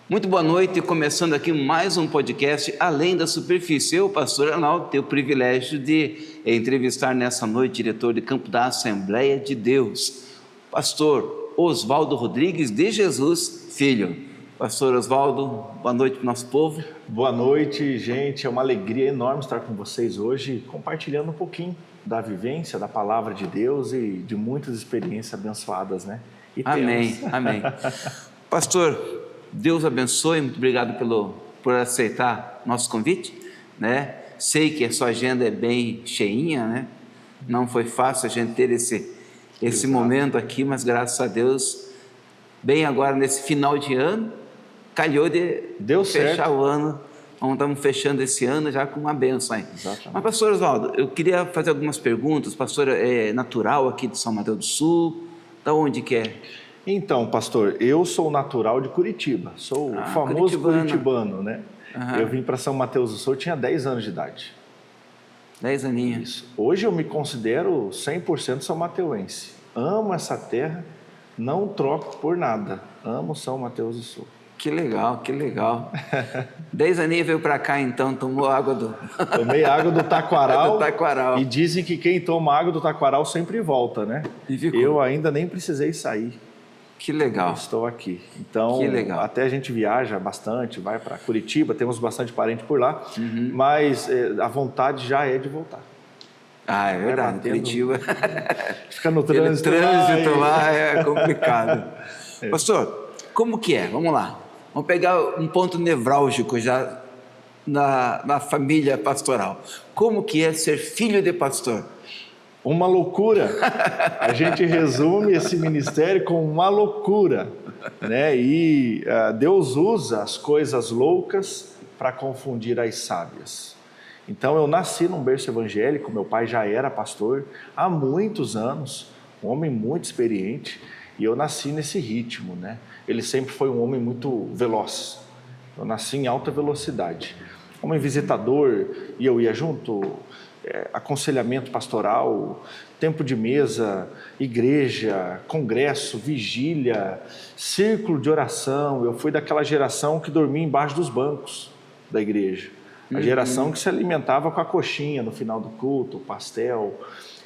Muito boa noite, começando aqui mais um podcast Além da Superfície. Eu, pastor Arnaldo, tenho o privilégio de entrevistar nessa noite o diretor de campo da Assembleia de Deus, pastor Oswaldo Rodrigues de Jesus Filho. Pastor Oswaldo, boa noite para o nosso povo. Boa noite, gente. É uma alegria enorme estar com vocês hoje, compartilhando um pouquinho da vivência, da palavra de Deus e de muitas experiências abençoadas, né? E amém, amém. Pastor, Deus abençoe, muito obrigado por aceitar nosso convite, né? Sei que a sua agenda é bem cheinha, né? Não foi fácil a gente ter esse momento aqui, mas graças a Deus, bem agora nesse final de ano, calhou de fechar o ano, então estamos fechando esse ano já com uma bênção aí. Exatamente. Mas pastor Oswaldo, eu queria fazer algumas perguntas. Pastor é natural aqui de São Mateus do Sul, da onde que é? Então, pastor, eu sou natural de Curitiba, sou o famoso curitibano, né? Uhum. Eu vim para São Mateus do Sul, eu tinha 10 anos de idade. 10 aninhos. Isso. Hoje eu me considero 100% são mateuense. Amo essa terra, não troco por nada. Amo São Mateus do Sul. Que legal, que legal. 10 aninhos veio para cá então, tomou água do... Tomei água do Taquaral, do Taquaral. E dizem que quem toma água do Taquaral sempre volta, né? Eu ainda nem precisei sair. Que legal. Estou aqui. Então, que legal. Até a gente viaja bastante, vai para Curitiba, temos bastante parente por lá, mas a vontade já é de voltar. Ah, é verdade, Curitiba. Fica no trânsito. O trânsito lá é complicado. Pastor, como que é? Vamos lá. Vamos pegar um ponto nevrálgico já na família pastoral. Como que é ser filho de pastor? Uma loucura. A gente resume esse ministério com uma loucura, né? E Deus usa as coisas loucas para confundir as sábias. Então eu nasci num berço evangélico, meu pai já era pastor há muitos anos, um homem muito experiente, e eu nasci nesse ritmo, né? Ele sempre foi um homem muito veloz. Eu nasci em alta velocidade. Homem visitador, e eu ia junto, aconselhamento pastoral, tempo de mesa, igreja, congresso, vigília, círculo de oração. Eu fui daquela geração que dormia embaixo dos bancos da igreja. A geração que se alimentava com a coxinha no final do culto, pastel.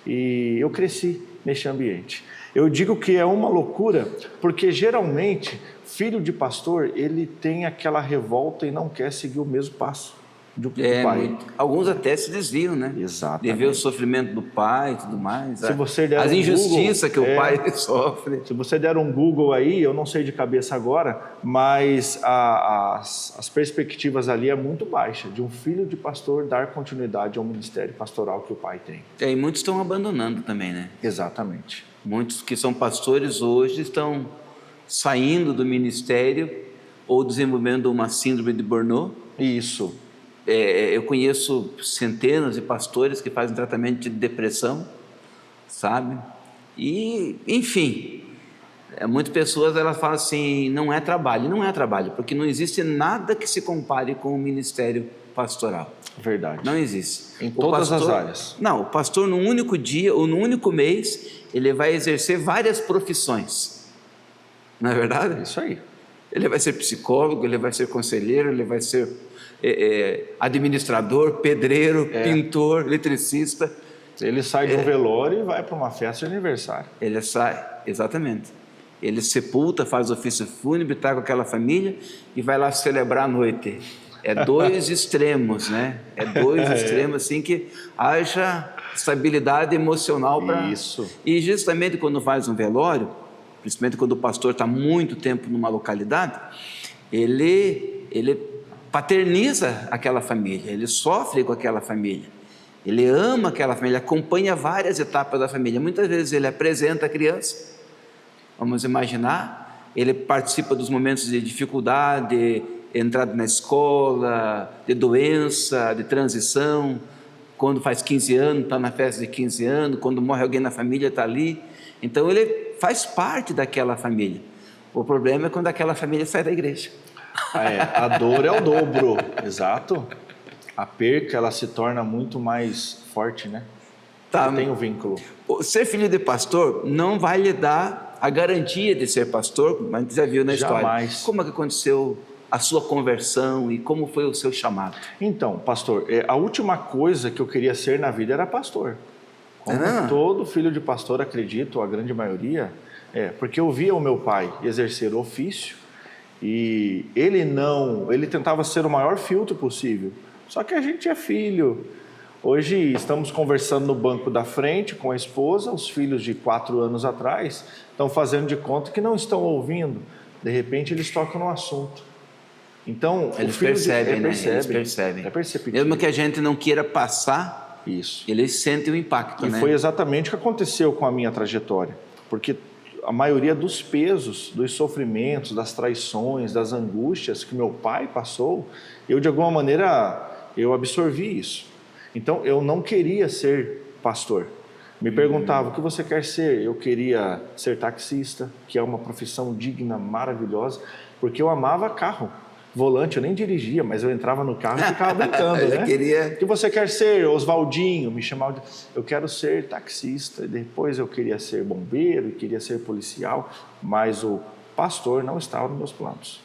E eu cresci nesse ambiente. Eu digo que é uma loucura, porque geralmente, filho de pastor, ele tem aquela revolta e não quer seguir o mesmo passo do pai. Alguns até se desviam, né? Exatamente. De ver o sofrimento do pai e tudo mais. Se você der as injustiças que o pai sofre. Se você der um Google aí, eu não sei de cabeça agora, mas as perspectivas ali é muito baixa, de um filho de pastor dar continuidade ao ministério pastoral que o pai tem. E muitos estão abandonando também, né? Exatamente. Muitos que são pastores hoje estão saindo do ministério ou desenvolvendo uma síndrome de burnout. Isso. Eu conheço centenas de pastores que fazem tratamento de depressão, sabe? E, enfim, muitas pessoas elas falam assim, não é trabalho, porque não existe nada que se compare com o ministério pastoral. Verdade. Não existe. Em todas as áreas. Não, o pastor num único dia ou num único mês, ele vai exercer várias profissões. Não é verdade? Isso aí. Ele vai ser psicólogo, ele vai ser conselheiro, ele vai ser administrador, pedreiro, pintor, eletricista. Ele sai de um velório e vai para uma festa de aniversário. Ele sai, exatamente. Ele sepulta, faz ofício fúnebre, está com aquela família e vai lá celebrar a noite. É dois extremos, né? É dois extremos, assim, que haja estabilidade emocional para... Isso. E justamente quando faz um velório, principalmente quando o pastor está muito tempo numa localidade, ele paterniza aquela família, ele sofre com aquela família, ele ama aquela família, acompanha várias etapas da família. Muitas vezes ele apresenta a criança, vamos imaginar, ele participa dos momentos de dificuldade, entrada na escola, de doença, de transição, quando faz 15 anos, está na festa de 15 anos, quando morre alguém na família, está ali. Então ele faz parte daquela família. O problema é quando aquela família sai da igreja. A dor é o dobro, exato. A perca, ela se torna muito mais forte, né? Tá. Tem um vínculo. Ser filho de pastor não vai lhe dar a garantia de ser pastor, mas já viu na história. Jamais. Como é que aconteceu a sua conversão e como foi o seu chamado? Então, pastor, a última coisa que eu queria ser na vida era pastor. Como todo filho de pastor, acredito, a grande maioria, porque eu via o meu pai exercer o ofício e ele tentava ser o maior filtro possível. Só que a gente é filho. Hoje estamos conversando no banco da frente com a esposa, os filhos de 4 anos atrás estão fazendo de conta que não estão ouvindo. De repente eles tocam no assunto. Então, eles percebem, né? Eles percebem. É perceptível. Mesmo que a gente não queira passar, isso. Eles sentem o impacto, né? E foi exatamente o que aconteceu com a minha trajetória. Porque a maioria dos pesos, dos sofrimentos, das traições, das angústias que meu pai passou, eu de alguma maneira, eu absorvi isso. Então, eu não queria ser pastor. Me perguntava, o que você quer ser? Eu queria ser taxista, que é uma profissão digna, maravilhosa, porque eu amava carro. Volante, eu nem dirigia, mas eu entrava no carro e ficava brincando, né? O que você quer ser? Oswaldinho, me chamava de... Eu quero ser taxista, depois eu queria ser bombeiro, queria ser policial, mas o pastor não estava nos meus planos.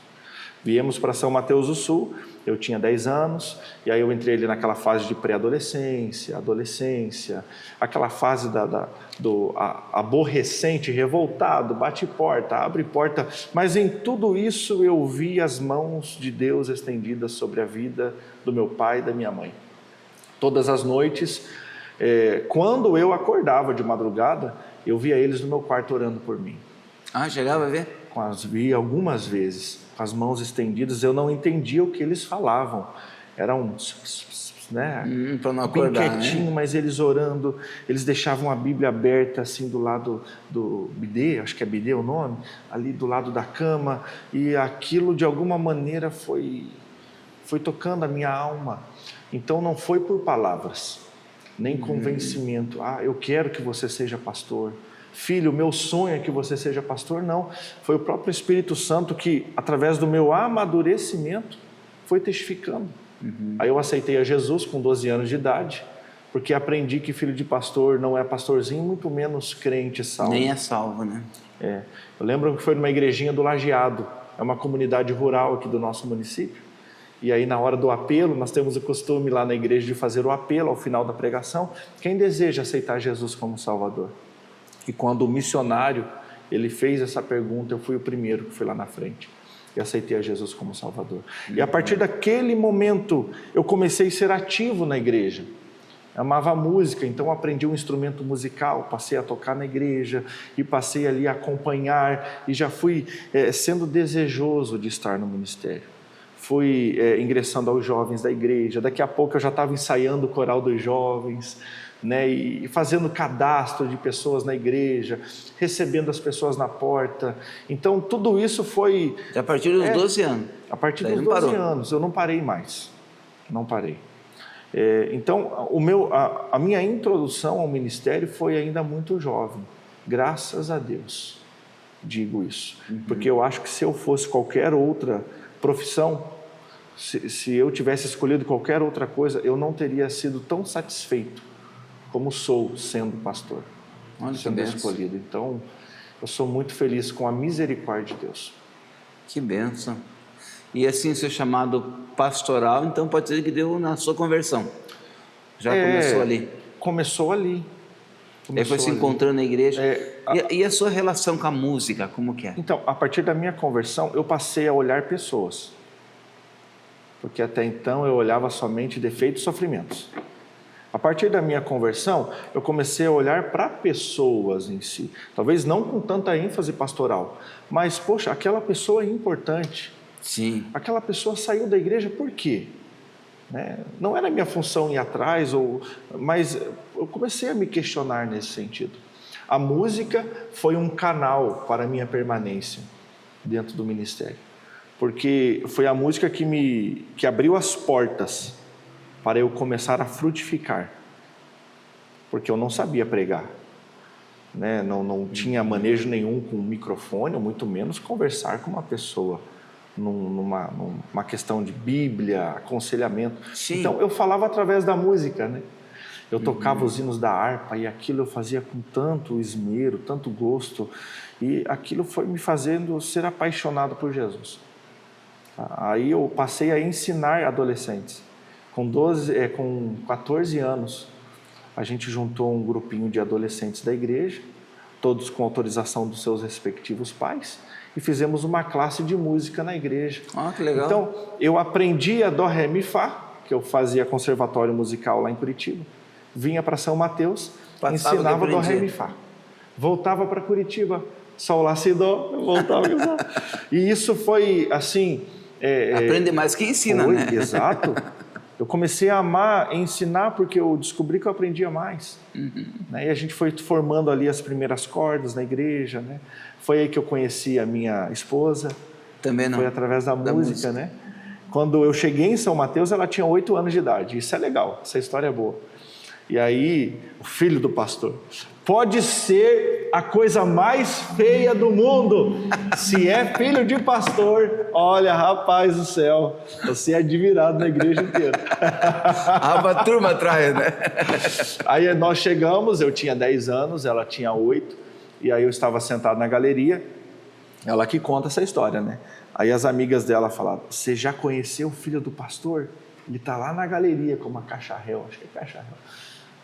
Viemos para São Mateus do Sul, eu tinha 10 anos, e aí eu entrei ali naquela fase de pré-adolescência, adolescência, aquela fase do aborrecente, revoltado, bate porta, abre porta, mas em tudo isso eu vi as mãos de Deus estendidas sobre a vida do meu pai e da minha mãe. Todas as noites, quando eu acordava de madrugada, eu via eles no meu quarto orando por mim. Ah, chegava a ver? Vi algumas vezes, com as mãos estendidas, eu não entendia o que eles falavam. Era para não acordar, bem quietinho, né? Mas eles orando, eles deixavam a Bíblia aberta assim do lado do bidê, acho que é bidê o nome, ali do lado da cama, e aquilo de alguma maneira foi tocando a minha alma. Então não foi por palavras, nem convencimento. Eu quero que você seja pastor. Filho, meu sonho é que você seja pastor. Não, foi o próprio Espírito Santo que, através do meu amadurecimento, foi testificando. Aí eu aceitei a Jesus com 12 anos de idade, porque aprendi que filho de pastor não é pastorzinho, muito menos crente salvo. Nem é salvo, né? Eu lembro que foi numa igrejinha do Lajeado, é uma comunidade rural aqui do nosso município, e aí na hora do apelo, nós temos o costume lá na igreja de fazer o apelo ao final da pregação, quem deseja aceitar Jesus como Salvador. E quando o missionário, ele fez essa pergunta, eu fui o primeiro que fui lá na frente e aceitei a Jesus como Salvador. E a partir daquele momento, eu comecei a ser ativo na igreja. Eu amava a música, então aprendi um instrumento musical, passei a tocar na igreja e passei ali a acompanhar e já fui sendo desejoso de estar no ministério. Fui ingressando aos jovens da igreja, daqui a pouco eu já estava ensaiando o coral dos jovens, né, e fazendo cadastro de pessoas na igreja, recebendo as pessoas na porta. Então tudo isso foi... A partir dos 12 anos. A partir dos 12 anos, eu não parei mais. Não parei. Então a minha introdução ao ministério foi ainda muito jovem. Graças a Deus, digo isso. Porque eu acho que se eu fosse qualquer outra profissão, se eu tivesse escolhido qualquer outra coisa, eu não teria sido tão satisfeito como sou sendo pastor, sendo escolhido. Então, eu sou muito feliz com a misericórdia de Deus. Que bênção. E assim, seu chamado pastoral, então pode dizer que deu na sua conversão. Já começou ali. Começou ali. Aí foi se encontrando na igreja. E a sua relação com a música, como que é? Então, a partir da minha conversão, eu passei a olhar pessoas. Porque até então eu olhava somente defeitos e sofrimentos. A partir da minha conversão, eu comecei a olhar para pessoas em si. Talvez não com tanta ênfase pastoral, mas, poxa, aquela pessoa é importante. Sim. Aquela pessoa saiu da igreja por quê? Não era minha função ir atrás, mas eu comecei a me questionar nesse sentido. A música foi um canal para a minha permanência dentro do ministério. Porque foi a música que abriu as portas para eu começar a frutificar, porque eu não sabia pregar, não tinha manejo nenhum com microfone, ou muito menos conversar com uma pessoa, numa questão de Bíblia, aconselhamento. Sim. Então eu falava através da música, eu tocava os hinos da harpa, e aquilo eu fazia com tanto esmero, tanto gosto, e aquilo foi me fazendo ser apaixonado por Jesus. Aí eu passei a ensinar adolescentes. Com 14 anos, a gente juntou um grupinho de adolescentes da igreja, todos com autorização dos seus respectivos pais, e fizemos uma classe de música na igreja. Ah, que legal. Então, eu aprendia Dó, Ré, Mi, Fá, que eu fazia conservatório musical lá em Curitiba, vinha para São Mateus, ensinava Dó, Ré, Mi, Fá. Voltava para Curitiba, Sol, Lá, Si, Dó, eu voltava. E isso foi assim... Aprende mais que ensina, né? Exato. Eu comecei a amar ensinar porque eu descobri que eu aprendia mais. Né? E a gente foi formando ali as primeiras cordas na igreja, né? Foi aí que eu conheci a minha esposa. Também não. Foi através da música, né? Quando eu cheguei em São Mateus, ela tinha 8 anos de idade. Isso é legal, essa história é boa. E aí, o filho do pastor, pode ser a coisa mais feia do mundo. Se é filho de pastor, olha, rapaz do céu, você é admirado na igreja inteira. A turma atrás, né? Aí nós chegamos, eu tinha 10 anos, ela tinha 8, e aí eu estava sentado na galeria, ela que conta essa história, né? Aí as amigas dela falaram, você já conheceu o filho do pastor? Ele está lá na galeria com uma cacharel, acho que é cacharel.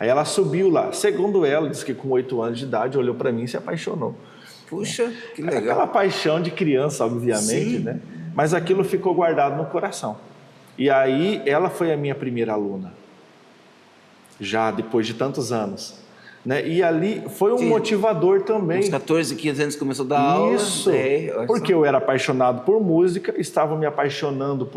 Aí ela subiu lá, segundo ela, disse que com 8 anos de idade, olhou para mim e se apaixonou. Puxa, que legal. Aquela paixão de criança, obviamente, Sim. né? Mas aquilo ficou guardado no coração. E aí ela foi a minha primeira aluna, já depois de tantos anos. Né? E ali foi um motivador também. Uns 14, 15 anos começou a dar aula. Isso, porque eu era apaixonado por música, estava me apaixonando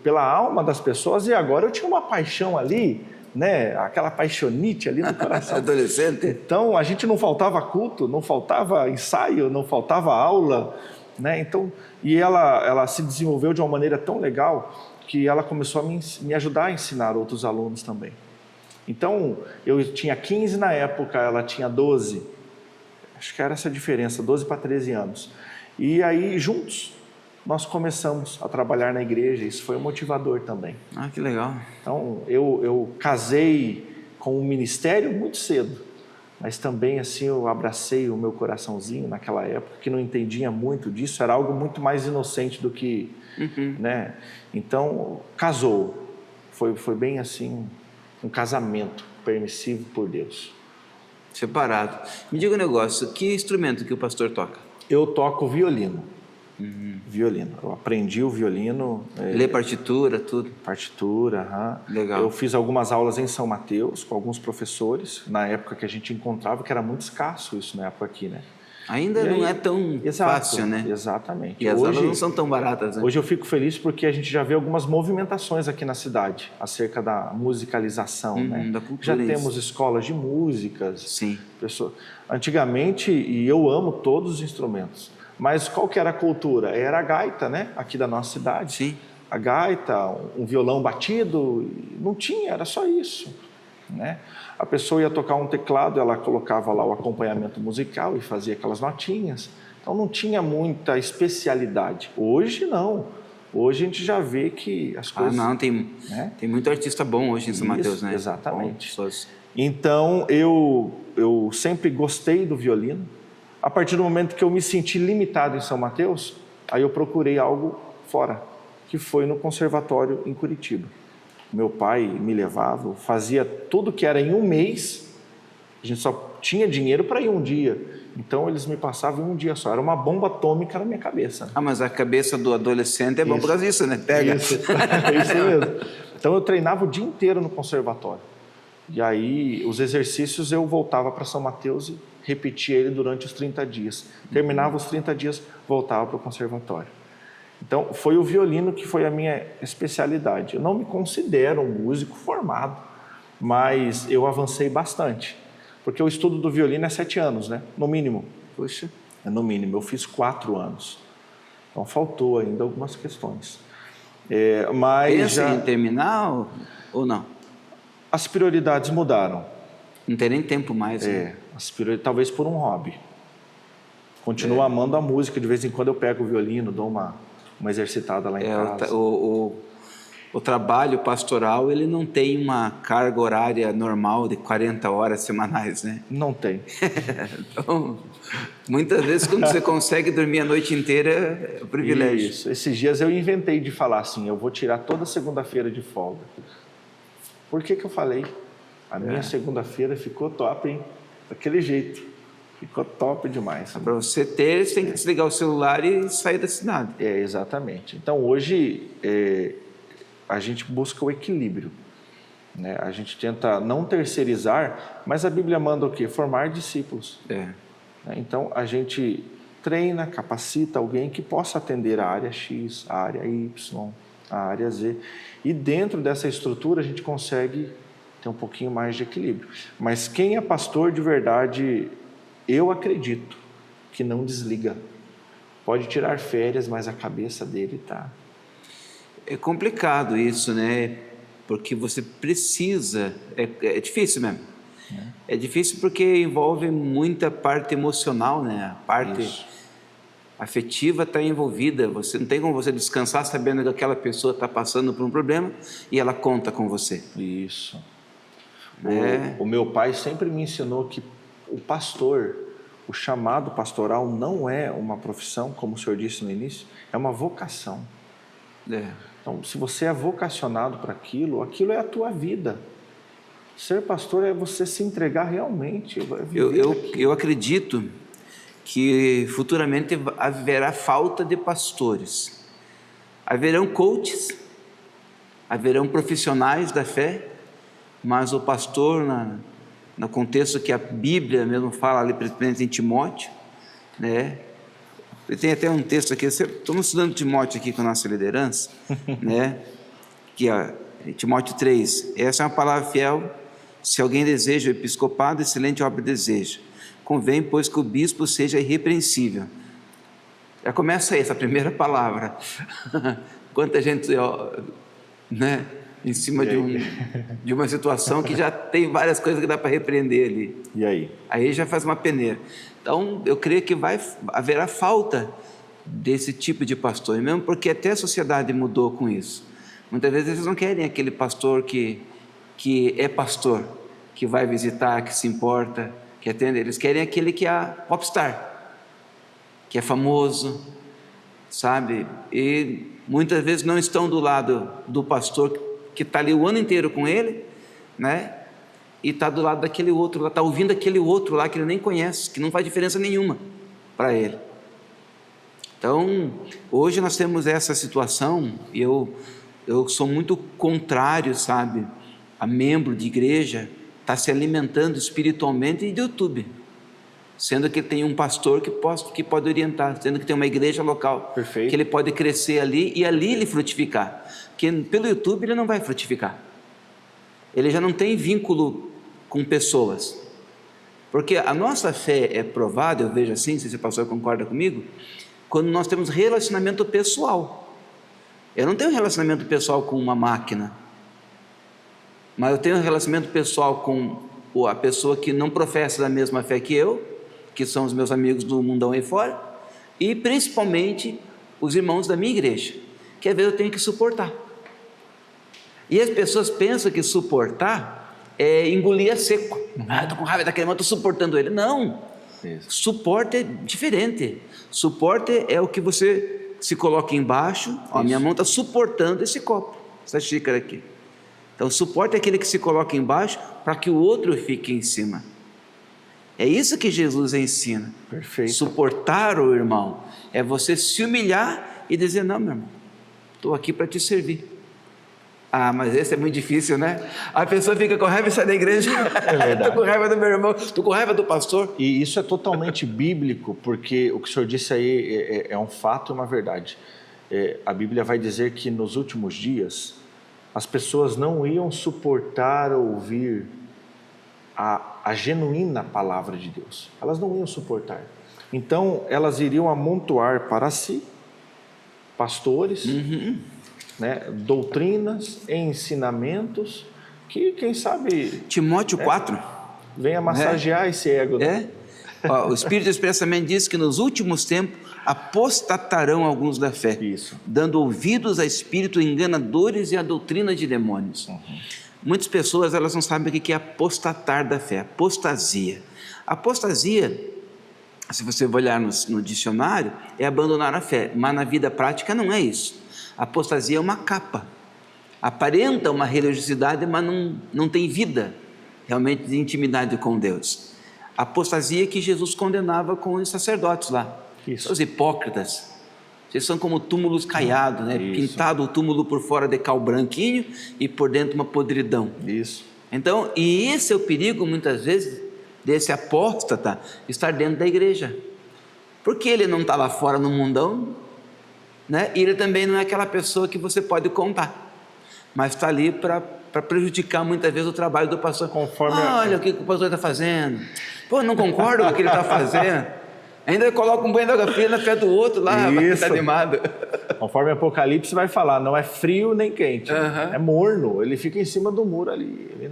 pela alma das pessoas, e agora eu tinha uma paixão ali, né? Aquela paixonite ali no coração. Adolescente. Então, a gente não faltava culto, não faltava ensaio, não faltava aula, né? Então, e ela se desenvolveu de uma maneira tão legal que ela começou a me ajudar a ensinar outros alunos também. Então, eu tinha 15 na época, ela tinha 12. Acho que era essa diferença, 12 para 13 anos. E aí, juntos, nós começamos a trabalhar na igreja. Isso foi um motivador também. Ah, que legal. Então, eu casei com o ministério muito cedo. Mas também, assim, eu abracei o meu coraçãozinho naquela época, que não entendia muito disso. Era algo muito mais inocente do que... né? Então, casou. Foi bem assim... um casamento permissivo por Deus. Separado. Me diga um negócio, que instrumento que o pastor toca? Eu toco violino. Violino. Eu aprendi o violino. Lê partitura, tudo? Partitura, Legal. Eu fiz algumas aulas em São Mateus com alguns professores, na época que a gente encontrava, que era muito escasso isso na época aqui, né? Ainda não é tão fácil, né? Exatamente. E as aulas não são tão baratas, né? Hoje eu fico feliz porque a gente já vê algumas movimentações aqui na cidade acerca da musicalização, né? Da cultura. Já temos escolas de músicas. Sim. Antigamente, e eu amo todos os instrumentos, mas qual que era a cultura? Era a gaita, né? Aqui da nossa cidade. Sim. A gaita, um violão batido, não tinha, era só isso, né? A pessoa ia tocar um teclado, ela colocava lá o acompanhamento musical e fazia aquelas notinhas. Então não tinha muita especialidade. Hoje não. Hoje a gente já vê que as coisas... tem muito artista bom hoje em São Mateus, né? Exatamente. Bom, então eu sempre gostei do violino. A partir do momento que eu me senti limitado em São Mateus, aí eu procurei algo fora, que foi no conservatório em Curitiba. Meu pai me levava, fazia tudo que era em um mês, a gente só tinha dinheiro para ir um dia. Então eles me passavam em um dia só, era uma bomba atômica na minha cabeça. Mas a cabeça do adolescente é bom por causa disso, né? Pega. Isso mesmo. Então eu treinava o dia inteiro no conservatório. E aí os exercícios eu voltava para São Mateus e repetia ele durante os 30 dias. Terminava os 30 dias, voltava para o conservatório. Então, foi o violino que foi a minha especialidade. Eu não me considero um músico formado, mas eu avancei bastante. Porque o estudo do violino é 7 anos, né? No mínimo. Puxa. No mínimo. Eu fiz 4 anos. Então, faltou ainda algumas questões. Mas pensa em terminar ou não? As prioridades mudaram. Não tem nem tempo mais. Né? Talvez por um hobby. Continuo amando a música. De vez em quando eu pego o violino, dou uma exercitada lá em casa. o trabalho pastoral, ele não tem uma carga horária normal de 40 horas semanais, né? Não tem. Então, muitas vezes quando você consegue dormir a noite inteira, é um privilégio. Isso. Esses dias eu inventei de falar assim, eu vou tirar toda segunda-feira de folga. Por que eu falei? A minha segunda-feira ficou top, hein? Daquele jeito. Ficou top demais. Para você ter, você tem que desligar o celular e sair da cidade. Exatamente. Então, hoje, a gente busca o equilíbrio, né? A gente tenta não terceirizar, mas a Bíblia manda o quê? Formar discípulos. Então, a gente treina, capacita alguém que possa atender a área X, a área Y, a área Z. E dentro dessa estrutura, a gente consegue ter um pouquinho mais de equilíbrio. Mas quem é pastor de verdade, eu acredito que não desliga. Pode tirar férias, mas a cabeça dele está... É complicado isso, né? Porque você precisa... É difícil mesmo. É difícil porque envolve muita parte emocional, né? A parte afetiva está envolvida. Você não tem como você descansar sabendo que aquela pessoa está passando por um problema e ela conta com você. Isso. O meu pai sempre me ensinou que o pastor, o chamado pastoral não é uma profissão, como o senhor disse no início, é uma vocação. Então, se você é vocacionado para aquilo, aquilo é a tua vida. Ser pastor é você se entregar realmente. Eu acredito que futuramente haverá falta de pastores. Haverão coaches, haverão profissionais da fé, mas o pastor, no contexto que a Bíblia mesmo fala ali, principalmente em Timóteo, né? Tem até um texto aqui, estamos estudando Timóteo aqui com a nossa liderança, né? Que Timóteo 3, essa é uma palavra fiel, se alguém deseja o episcopado, excelente obra deseja. Convém, pois, que o bispo seja irrepreensível. Já começa aí, essa primeira palavra. Quanta gente, né? Em cima de uma situação que já tem várias coisas que dá para repreender ali. E aí? Aí já faz uma peneira. Então, eu creio que haverá falta desse tipo de pastor, mesmo porque até a sociedade mudou com isso. Muitas vezes eles não querem aquele pastor que é pastor, que vai visitar, que se importa, que atende. Eles querem aquele que é popstar, que é famoso, sabe? E muitas vezes não estão do lado do pastor que está ali o ano inteiro com ele, né? E está do lado daquele outro lá, está ouvindo aquele outro lá que ele nem conhece, que não faz diferença nenhuma para ele. Então, hoje nós temos essa situação, e eu sou muito contrário, sabe, a membro de igreja está se alimentando espiritualmente de YouTube, sendo que tem um pastor que pode orientar, sendo que tem uma igreja local, Perfeito, que ele pode crescer ali e ali ele frutificar, porque pelo YouTube ele não vai frutificar, ele já não tem vínculo com pessoas, porque a nossa fé é provada, eu vejo assim, se esse pastor concorda comigo, quando nós temos relacionamento pessoal. Eu não tenho relacionamento pessoal com uma máquina, mas eu tenho um relacionamento pessoal com a pessoa que não professa da mesma fé que eu, que são os meus amigos do mundão aí fora, e principalmente os irmãos da minha igreja, que às vezes eu tenho que suportar. E as pessoas pensam que suportar é engolir a seco. Estou com raiva daquele irmão, estou suportando ele. Não, suporte é diferente. Suporte é o que você se coloca embaixo. A minha mão está suportando esse copo, essa xícara aqui. Então, suporte é aquele que se coloca embaixo para que o outro fique em cima. É isso que Jesus ensina. Perfeito. Suportar o irmão é você se humilhar e dizer: não, meu irmão, estou aqui para te servir. Ah, mas esse é muito difícil, né? A pessoa fica com raiva e sai da igreja. É verdade. Estou com raiva do meu irmão, estou com raiva do pastor. E isso é totalmente bíblico, porque o que o senhor disse aí é um fato e uma verdade. A Bíblia vai dizer que nos últimos dias as pessoas não iam suportar ouvir a genuína palavra de Deus. Elas não iam suportar. Então, elas iriam amontoar para si pastores, né, doutrinas, ensinamentos, que, quem sabe... Timóteo 4. Venha massagear esse ego. Né? Ó, o Espírito expressamente diz que nos últimos tempos apostatarão alguns da fé, Isso. dando ouvidos a espíritos enganadores e a doutrina de demônios. Muitas pessoas elas não sabem o que é apostatar da fé, apostasia. Apostasia, se você olhar no dicionário, é abandonar a fé, mas na vida prática não é isso. Apostasia é uma capa, aparenta uma religiosidade, mas não tem vida realmente de intimidade com Deus. A apostasia que Jesus condenava com os sacerdotes lá, os hipócritas. Vocês são como túmulos caiados, né? Pintado o túmulo por fora de cal branquinho e por dentro uma podridão. Isso. Então, e esse é o perigo muitas vezes desse apóstata estar dentro da igreja, porque ele não está lá fora no mundão, né? E ele também não é aquela pessoa que você pode contar, mas está ali para prejudicar muitas vezes o trabalho do pastor. Olha o que o pastor está fazendo, pô, não concordo com o que ele está fazendo, ainda coloca um banho de água fria na frente do outro lá, está animado. Conforme Apocalipse vai falar, não é frio nem quente, é morno, ele fica em cima do muro ali, ele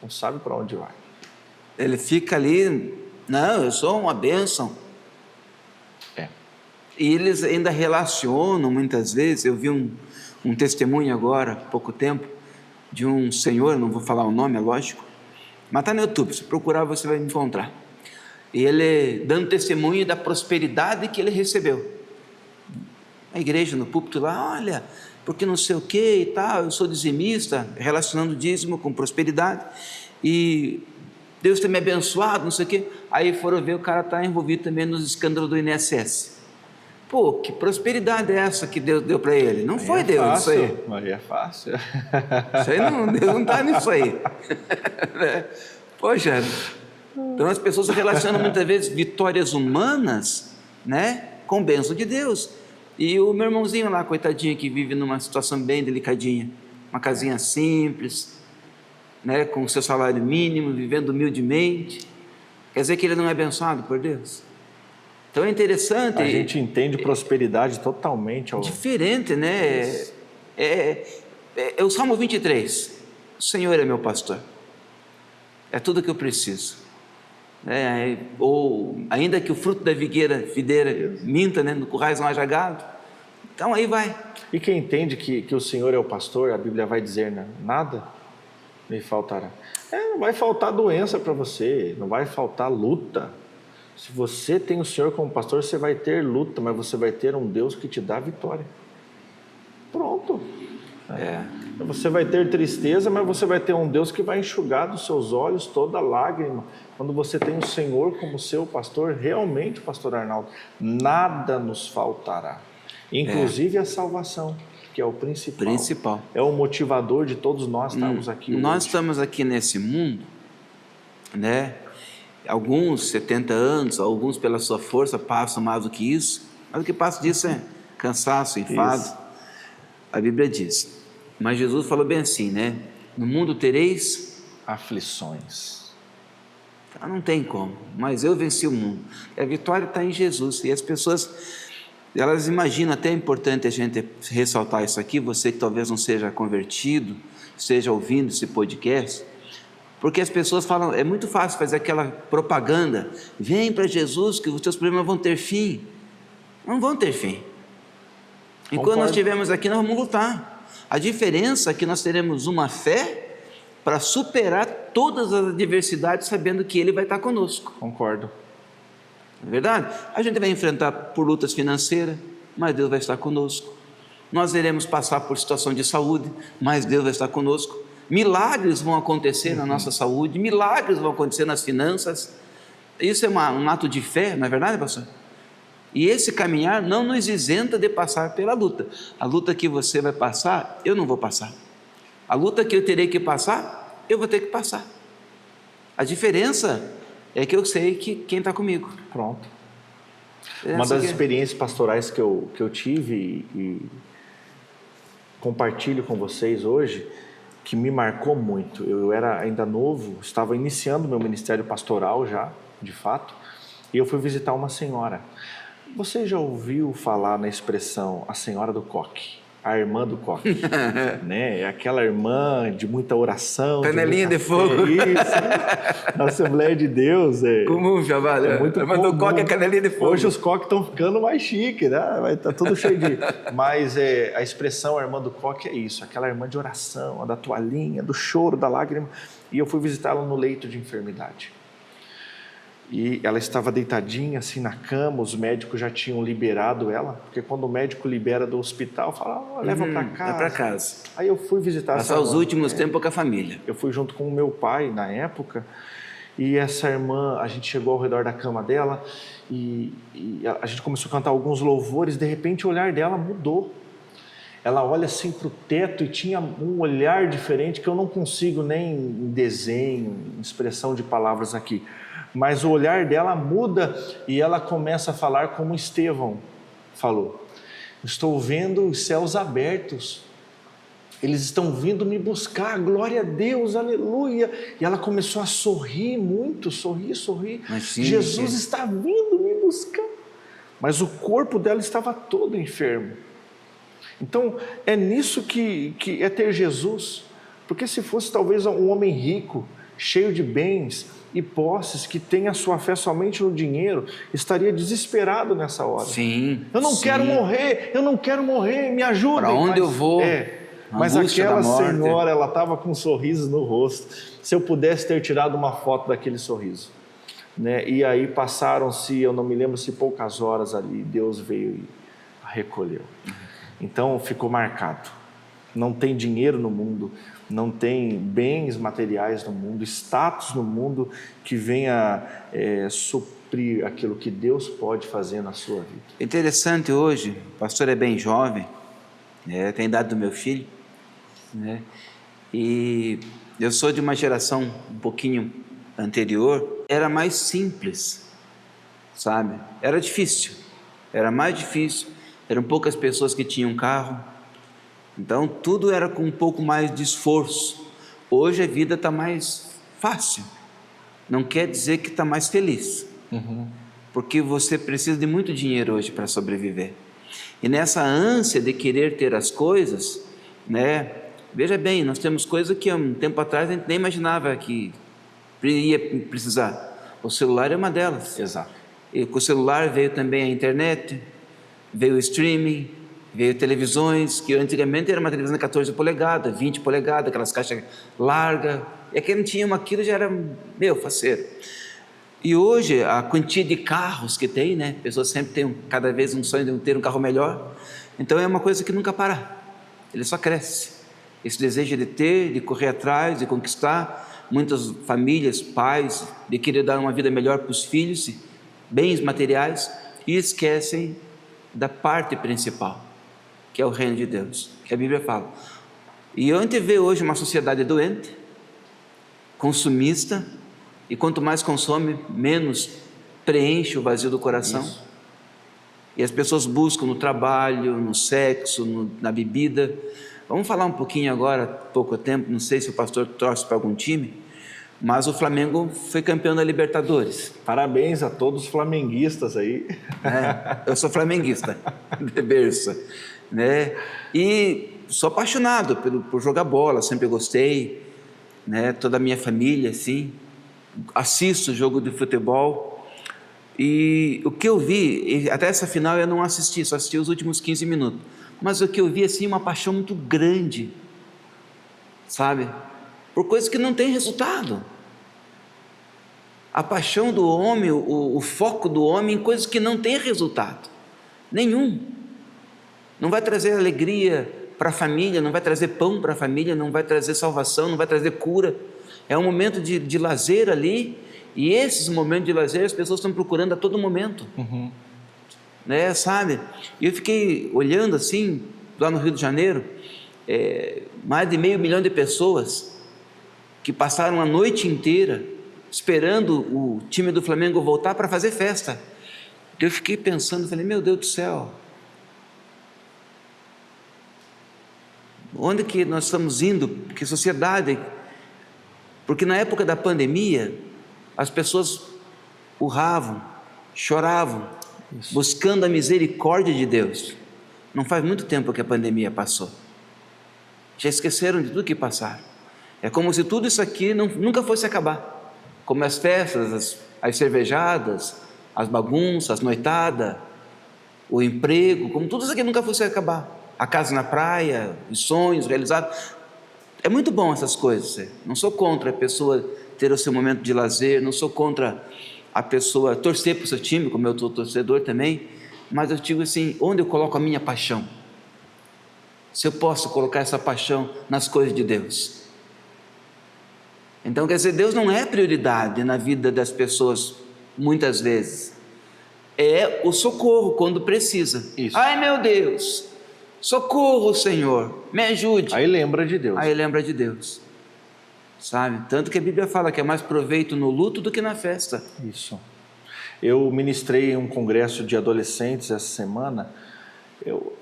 não sabe para onde vai. Ele fica ali, não, eu sou uma bênção. E eles ainda relacionam muitas vezes. Eu vi um testemunho agora, há pouco tempo, de um senhor, não vou falar o nome, é lógico, mas está no YouTube, se procurar você vai encontrar. E ele dando testemunho da prosperidade que ele recebeu. A igreja, no púlpito lá, olha, porque não sei o que e tal, eu sou dizimista, relacionando dízimo com prosperidade, e Deus tem me abençoado, não sei o quê. Aí foram ver, o cara está envolvido também nos escândalos do INSS. Pô, que prosperidade é essa que Deus deu para ele? Não foi Deus fácil, isso aí. Mas é fácil. Isso aí não, Deus não está nisso aí. Poxa, então as pessoas relacionam muitas vezes vitórias humanas, né, com bênção de Deus. E o meu irmãozinho lá, coitadinho, que vive numa situação bem delicadinha, uma casinha simples, né, com o seu salário mínimo, vivendo humildemente, quer dizer que ele não é abençoado por Deus? Então é interessante. A gente entende prosperidade totalmente. Diferente, né? É o Salmo 23. O Senhor é meu pastor. É tudo que eu preciso. Ou ainda que o fruto da videira minta, né? No currais não haja gado. Então aí vai. E quem entende que o Senhor é o pastor, a Bíblia vai dizer, né? Nada me faltará. Não vai faltar doença para você, não vai faltar luta. Se você tem o Senhor como pastor, você vai ter luta, mas você vai ter um Deus que te dá vitória. Pronto. Você vai ter tristeza, mas você vai ter um Deus que vai enxugar dos seus olhos toda lágrima. Quando você tem o Senhor como seu pastor, realmente, pastor Arnaldo, nada nos faltará. Inclusive a salvação, que é o principal. É o motivador de todos nós estarmos aqui hoje. Nós estamos aqui nesse mundo, né? Alguns 70 anos, alguns pela sua força passam mais do que isso, mas o que passa disso é cansaço, enfado. Isso. A Bíblia diz, mas Jesus falou bem assim, né? No mundo tereis aflições. Então, não tem como, mas eu venci o mundo. A vitória está em Jesus. E as pessoas, elas imaginam, até é importante a gente ressaltar isso aqui, você que talvez não seja convertido, esteja ouvindo esse podcast, porque as pessoas falam, é muito fácil fazer aquela propaganda, vem para Jesus que os teus problemas vão ter fim. Não vão ter fim. Enquanto nós estivermos aqui, nós vamos lutar. A diferença é que nós teremos uma fé para superar todas as adversidades, sabendo que Ele vai estar conosco. Concordo. Não é verdade? A gente vai enfrentar por lutas financeiras, mas Deus vai estar conosco. Nós iremos passar por situação de saúde, mas Deus vai estar conosco. Milagres vão acontecer na nossa saúde, milagres vão acontecer nas finanças. Isso é um ato de fé, não é verdade, pastor? E esse caminhar não nos isenta de passar pela luta. A luta que você vai passar, eu não vou passar. A luta que eu terei que passar, eu vou ter que passar. A diferença é que eu sei que quem está comigo. Pronto. Uma das experiências pastorais que eu tive e compartilho com vocês hoje, que me marcou muito. Eu era ainda novo, estava iniciando meu ministério pastoral já, de fato, e eu fui visitar uma senhora. Você já ouviu falar na expressão a senhora do coque? a irmã do coque, né? É aquela irmã de muita oração. Panelinha de fogo. Isso, na Assembleia de Deus. Comum, chaval. É muito comum. Do coque é canelinha de fogo. Hoje os coques estão ficando mais chiques, né? Vai estar tudo cheio de... Mas a expressão a irmã do coque é isso, aquela irmã de oração, da toalhinha, do choro, da lágrima. E eu fui visitá-la no leito de enfermidade. E ela estava deitadinha assim na cama, os médicos já tinham liberado ela, porque quando o médico libera do hospital, fala, leva para casa. Leva para casa. Aí eu fui visitar Passar os últimos tempos com a família. Eu fui junto com o meu pai na época, e essa irmã, a gente chegou ao redor da cama dela, e a gente começou a cantar alguns louvores, de repente o olhar dela mudou. Ela olha assim para o teto e tinha um olhar diferente que eu não consigo nem em desenho, em expressão de palavras aqui. Mas o olhar dela muda e ela começa a falar como Estevão falou. Estou vendo os céus abertos. Eles estão vindo me buscar, glória a Deus, aleluia. E ela começou a sorrir muito, sorrir. Sim, Jesus está vindo me buscar. Mas o corpo dela estava todo enfermo. Então, é nisso que é ter Jesus. Porque se fosse talvez um homem rico, cheio de bens e posses, que tem a sua fé somente no dinheiro, estaria desesperado nessa hora. Sim. Eu não quero morrer, me ajudem. Para onde eu vou? Mas aquela senhora, ela estava com um sorriso no rosto. Se eu pudesse ter tirado uma foto daquele sorriso. Né? E aí passaram-se, eu não me lembro se poucas horas ali, Deus veio e a recolheu. Então ficou marcado. Não tem dinheiro no mundo, não tem bens materiais no mundo, status no mundo que venha suprir aquilo que Deus pode fazer na sua vida. Interessante hoje, o pastor é bem jovem, tem idade do meu filho, né? E eu sou de uma geração um pouquinho anterior, era mais simples, sabe? Era difícil, era mais difícil, eram poucas pessoas que tinham carro, então tudo era com um pouco mais de esforço. Hoje a vida está mais fácil, não quer dizer que está mais feliz, porque você precisa de muito dinheiro hoje para sobreviver. E nessa ânsia de querer ter as coisas, né? Veja bem, nós temos coisas que há um tempo atrás a gente nem imaginava que ia precisar. O celular é uma delas. Exato. E com o celular veio também a internet, veio o streaming, veio televisões, que antigamente era uma televisão de 14 polegadas, 20 polegadas, aquelas caixas largas, e quem não tinha aquilo já era faceiro. E hoje, a quantia de carros que tem, né? Pessoas sempre têm cada vez um sonho de ter um carro melhor, então é uma coisa que nunca para, ele só cresce. Esse desejo de ter, de correr atrás, de conquistar, muitas famílias, pais, de querer dar uma vida melhor para os filhos, bens materiais, e esquecem da parte principal, que é o reino de Deus, que a Bíblia fala. E a gente vê hoje uma sociedade doente, consumista, e quanto mais consome, menos preenche o vazio do coração. Isso. E as pessoas buscam no trabalho, no sexo, na bebida. Vamos falar um pouquinho agora, pouco tempo, não sei se o pastor torce para algum time, mas o Flamengo foi campeão da Libertadores. Parabéns a todos os flamenguistas aí. Eu sou flamenguista, de berço, né? E sou apaixonado por jogar bola, sempre gostei, né? Toda a minha família, assim, assisto jogo de futebol, e o que eu vi, até essa final eu não assisti, só assisti os últimos 15 minutos, mas o que eu vi, assim, uma paixão muito grande, sabe, por coisas que não tem resultado. A paixão do homem, o foco do homem em coisas que não tem resultado nenhum, não vai trazer alegria para a família, não vai trazer pão para a família, não vai trazer salvação, não vai trazer cura. É um momento de lazer ali, e esses momentos de lazer as pessoas estão procurando a todo momento, né, sabe? E eu fiquei olhando assim, lá no Rio de Janeiro, mais de 500 mil de pessoas que passaram a noite inteira esperando o time do Flamengo voltar para fazer festa. Eu fiquei pensando, falei, meu Deus do céu, onde que nós estamos indo? Que sociedade? Porque na época da pandemia, as pessoas urravam, choravam, buscando a misericórdia de Deus. Não faz muito tempo que a pandemia passou. Já esqueceram de tudo que passaram. É como se tudo isso aqui nunca fosse acabar. Como as festas, as cervejadas, as bagunças, as noitadas, o emprego, como tudo isso aqui nunca fosse acabar. A casa na praia, os sonhos realizados. É muito bom essas coisas. Não sou contra a pessoa ter o seu momento de lazer, não sou contra a pessoa torcer para o seu time, como eu sou torcedor também, mas eu digo assim, onde eu coloco a minha paixão? Se eu posso colocar essa paixão nas coisas de Deus. Então, quer dizer, Deus não é prioridade na vida das pessoas, muitas vezes. É o socorro quando precisa. Isso. Ai, meu Deus, socorro, Senhor, me ajude. Aí lembra de Deus. Aí lembra de Deus, sabe? Tanto que a Bíblia fala que é mais proveito no luto do que na festa. Isso. Eu ministrei em um congresso de adolescentes essa semana. Eu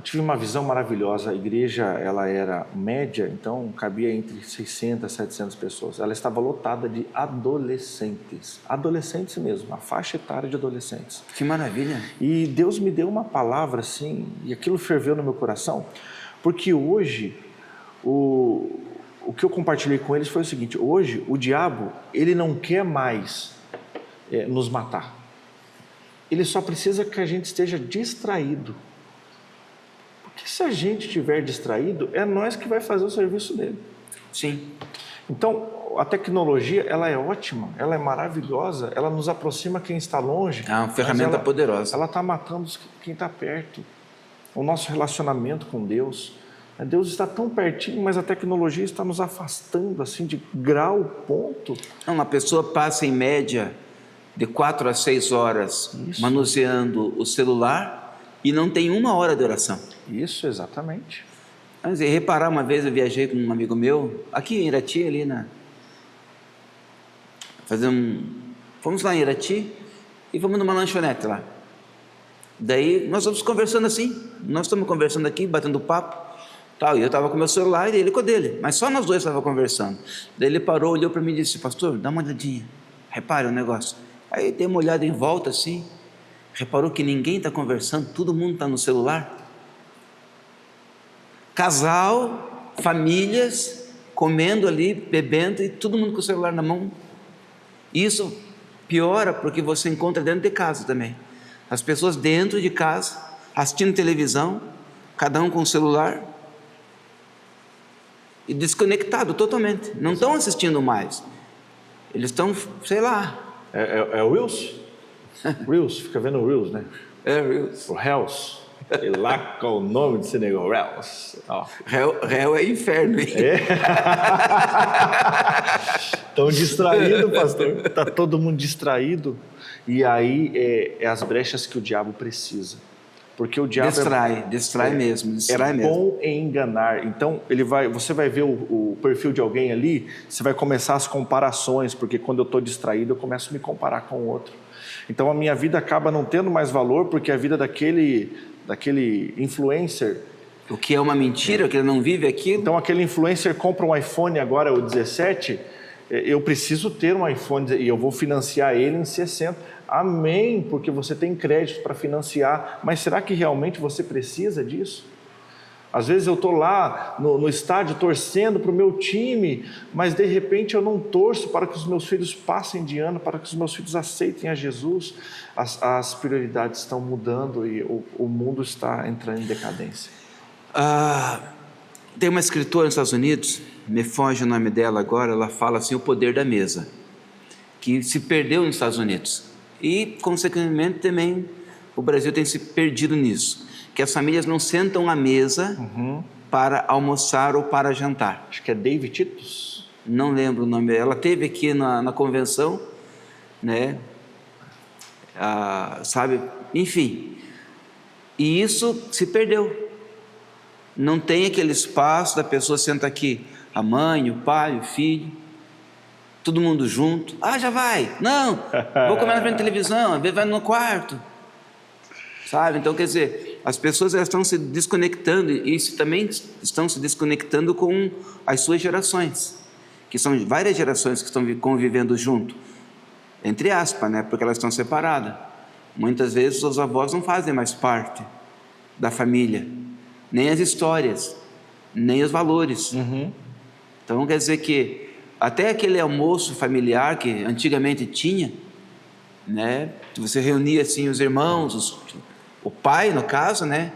tive uma visão maravilhosa. A igreja, ela era média, então cabia entre 600 e 700 pessoas. Ela estava lotada de adolescentes. Adolescentes mesmo, a faixa etária de adolescentes. Que maravilha. E Deus me deu uma palavra assim, e aquilo ferveu no meu coração, porque hoje, o que eu compartilhei com eles foi o seguinte: hoje o diabo, ele não quer mais nos matar. Ele só precisa que a gente esteja distraído. Porque se a gente estiver distraído, é nós que vai fazer o serviço dele. Sim. Então, a tecnologia, ela é ótima, ela é maravilhosa, ela nos aproxima quem está longe. É uma ferramenta poderosa. Ela está matando quem está perto. O nosso relacionamento com Deus. Deus está tão pertinho, mas a tecnologia está nos afastando assim de grau, ponto. Não, uma pessoa passa em média de 4 a 6 horas manuseando o celular e não tem 1 hora de oração. Isso, exatamente. Mas reparar, uma vez eu viajei com um amigo meu, aqui em Irati, ali fomos lá em Irati e fomos numa lanchonete lá. Daí nós estamos conversando assim, nós estamos conversando aqui, batendo papo, tal, e eu estava com o meu celular e ele com o dele, mas só nós dois estávamos conversando. Daí ele parou, olhou para mim e disse: pastor, dá uma olhadinha, repare o negócio. Aí dei uma olhada em volta assim, reparou que ninguém está conversando, todo mundo está no celular. Casal, famílias, comendo ali, bebendo e todo mundo com o celular na mão. Isso piora porque você encontra dentro de casa também. As pessoas dentro de casa, assistindo televisão, cada um com o celular e desconectado totalmente. Não estão assistindo mais. Eles estão, sei lá. É o Reels? Reels, fica vendo o Reels, né? É Reels. O Hells. E lá qual o nome desse negócio? Reels. Réu é inferno, hein? Estão distraídos, pastor. Está todo mundo distraído. E aí é as brechas que o diabo precisa. Porque o diabo distrai mesmo. É bom em enganar. Então você vai ver o perfil de alguém ali, você vai começar as comparações, porque quando eu estou distraído eu começo a me comparar com o outro. Então a minha vida acaba não tendo mais valor, porque a vida daquele influencer... O que é uma mentira, que ele não vive aquilo. Então aquele influencer compra um iPhone agora, o 17, eu preciso ter um iPhone e eu vou financiar ele em 60. Amém, porque você tem crédito para financiar, mas será que realmente você precisa disso? Às vezes eu estou lá no estádio torcendo para o meu time, mas de repente eu não torço para que os meus filhos passem de ano, para que os meus filhos aceitem a Jesus. As prioridades estão mudando e o mundo está entrando em decadência. Tem uma escritora nos Estados Unidos, me foge o nome dela agora, ela fala assim, o poder da mesa, que se perdeu nos Estados Unidos. E, consequentemente, também o Brasil tem se perdido nisso. Que as famílias não sentam à mesa para almoçar ou para jantar. Acho que é David Titus. Não lembro o nome. Ela esteve aqui na convenção, né? Sabe? Enfim. E isso se perdeu. Não tem aquele espaço da pessoa senta aqui, a mãe, o pai, o filho. Todo mundo junto. Já vai. Não, vou comer na frente da televisão, às vezes vai no quarto. Sabe? Então, quer dizer, as pessoas elas estão se desconectando e também estão se desconectando com as suas gerações, que são várias gerações que estão convivendo junto, entre aspas, né? Porque elas estão separadas. Muitas vezes os avós não fazem mais parte da família, nem as histórias, nem os valores. Então quer dizer que até aquele almoço familiar que antigamente tinha, né? Você reunia assim os irmãos, o pai no caso, né?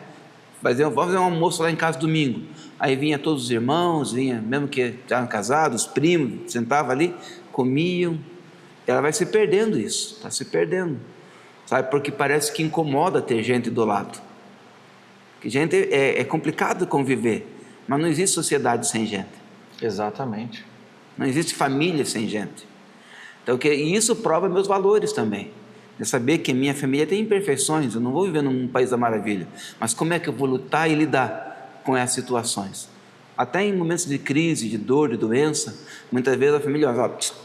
Vamos fazer um almoço lá em casa domingo. Aí vinha todos os irmãos, vinha mesmo que estavam casados, os primos, sentavam ali, comiam. Ela vai se perdendo isso, está se perdendo, sabe? Porque parece que incomoda ter gente do lado. Que gente é complicado conviver, mas não existe sociedade sem gente. Exatamente. Não existe família sem gente. Então, e isso prova meus valores também. De saber que minha família tem imperfeições, eu não vou viver num país da maravilha. Mas como é que eu vou lutar e lidar com essas situações? Até em momentos de crise, de dor, de doença, muitas vezes a família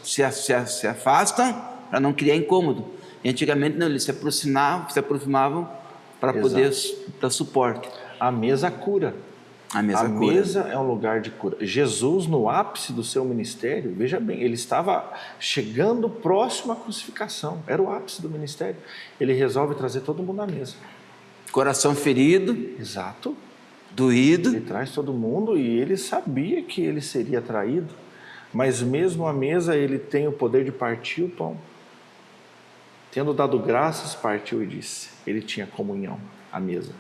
se afastam para não criar incômodo. E antigamente não, eles se aproximavam para poder dar suporte. A mesa cura. A mesa é um lugar de cura. Jesus, no ápice do seu ministério, veja bem, ele estava chegando próximo à crucificação, era o ápice do ministério. Ele resolve trazer todo mundo à mesa. Coração ferido. Exato. Doído. Ele traz todo mundo e ele sabia que ele seria traído, mas mesmo à mesa ele tem o poder de partir o pão. Tendo dado graças, partiu e disse. Ele tinha comunhão à mesa.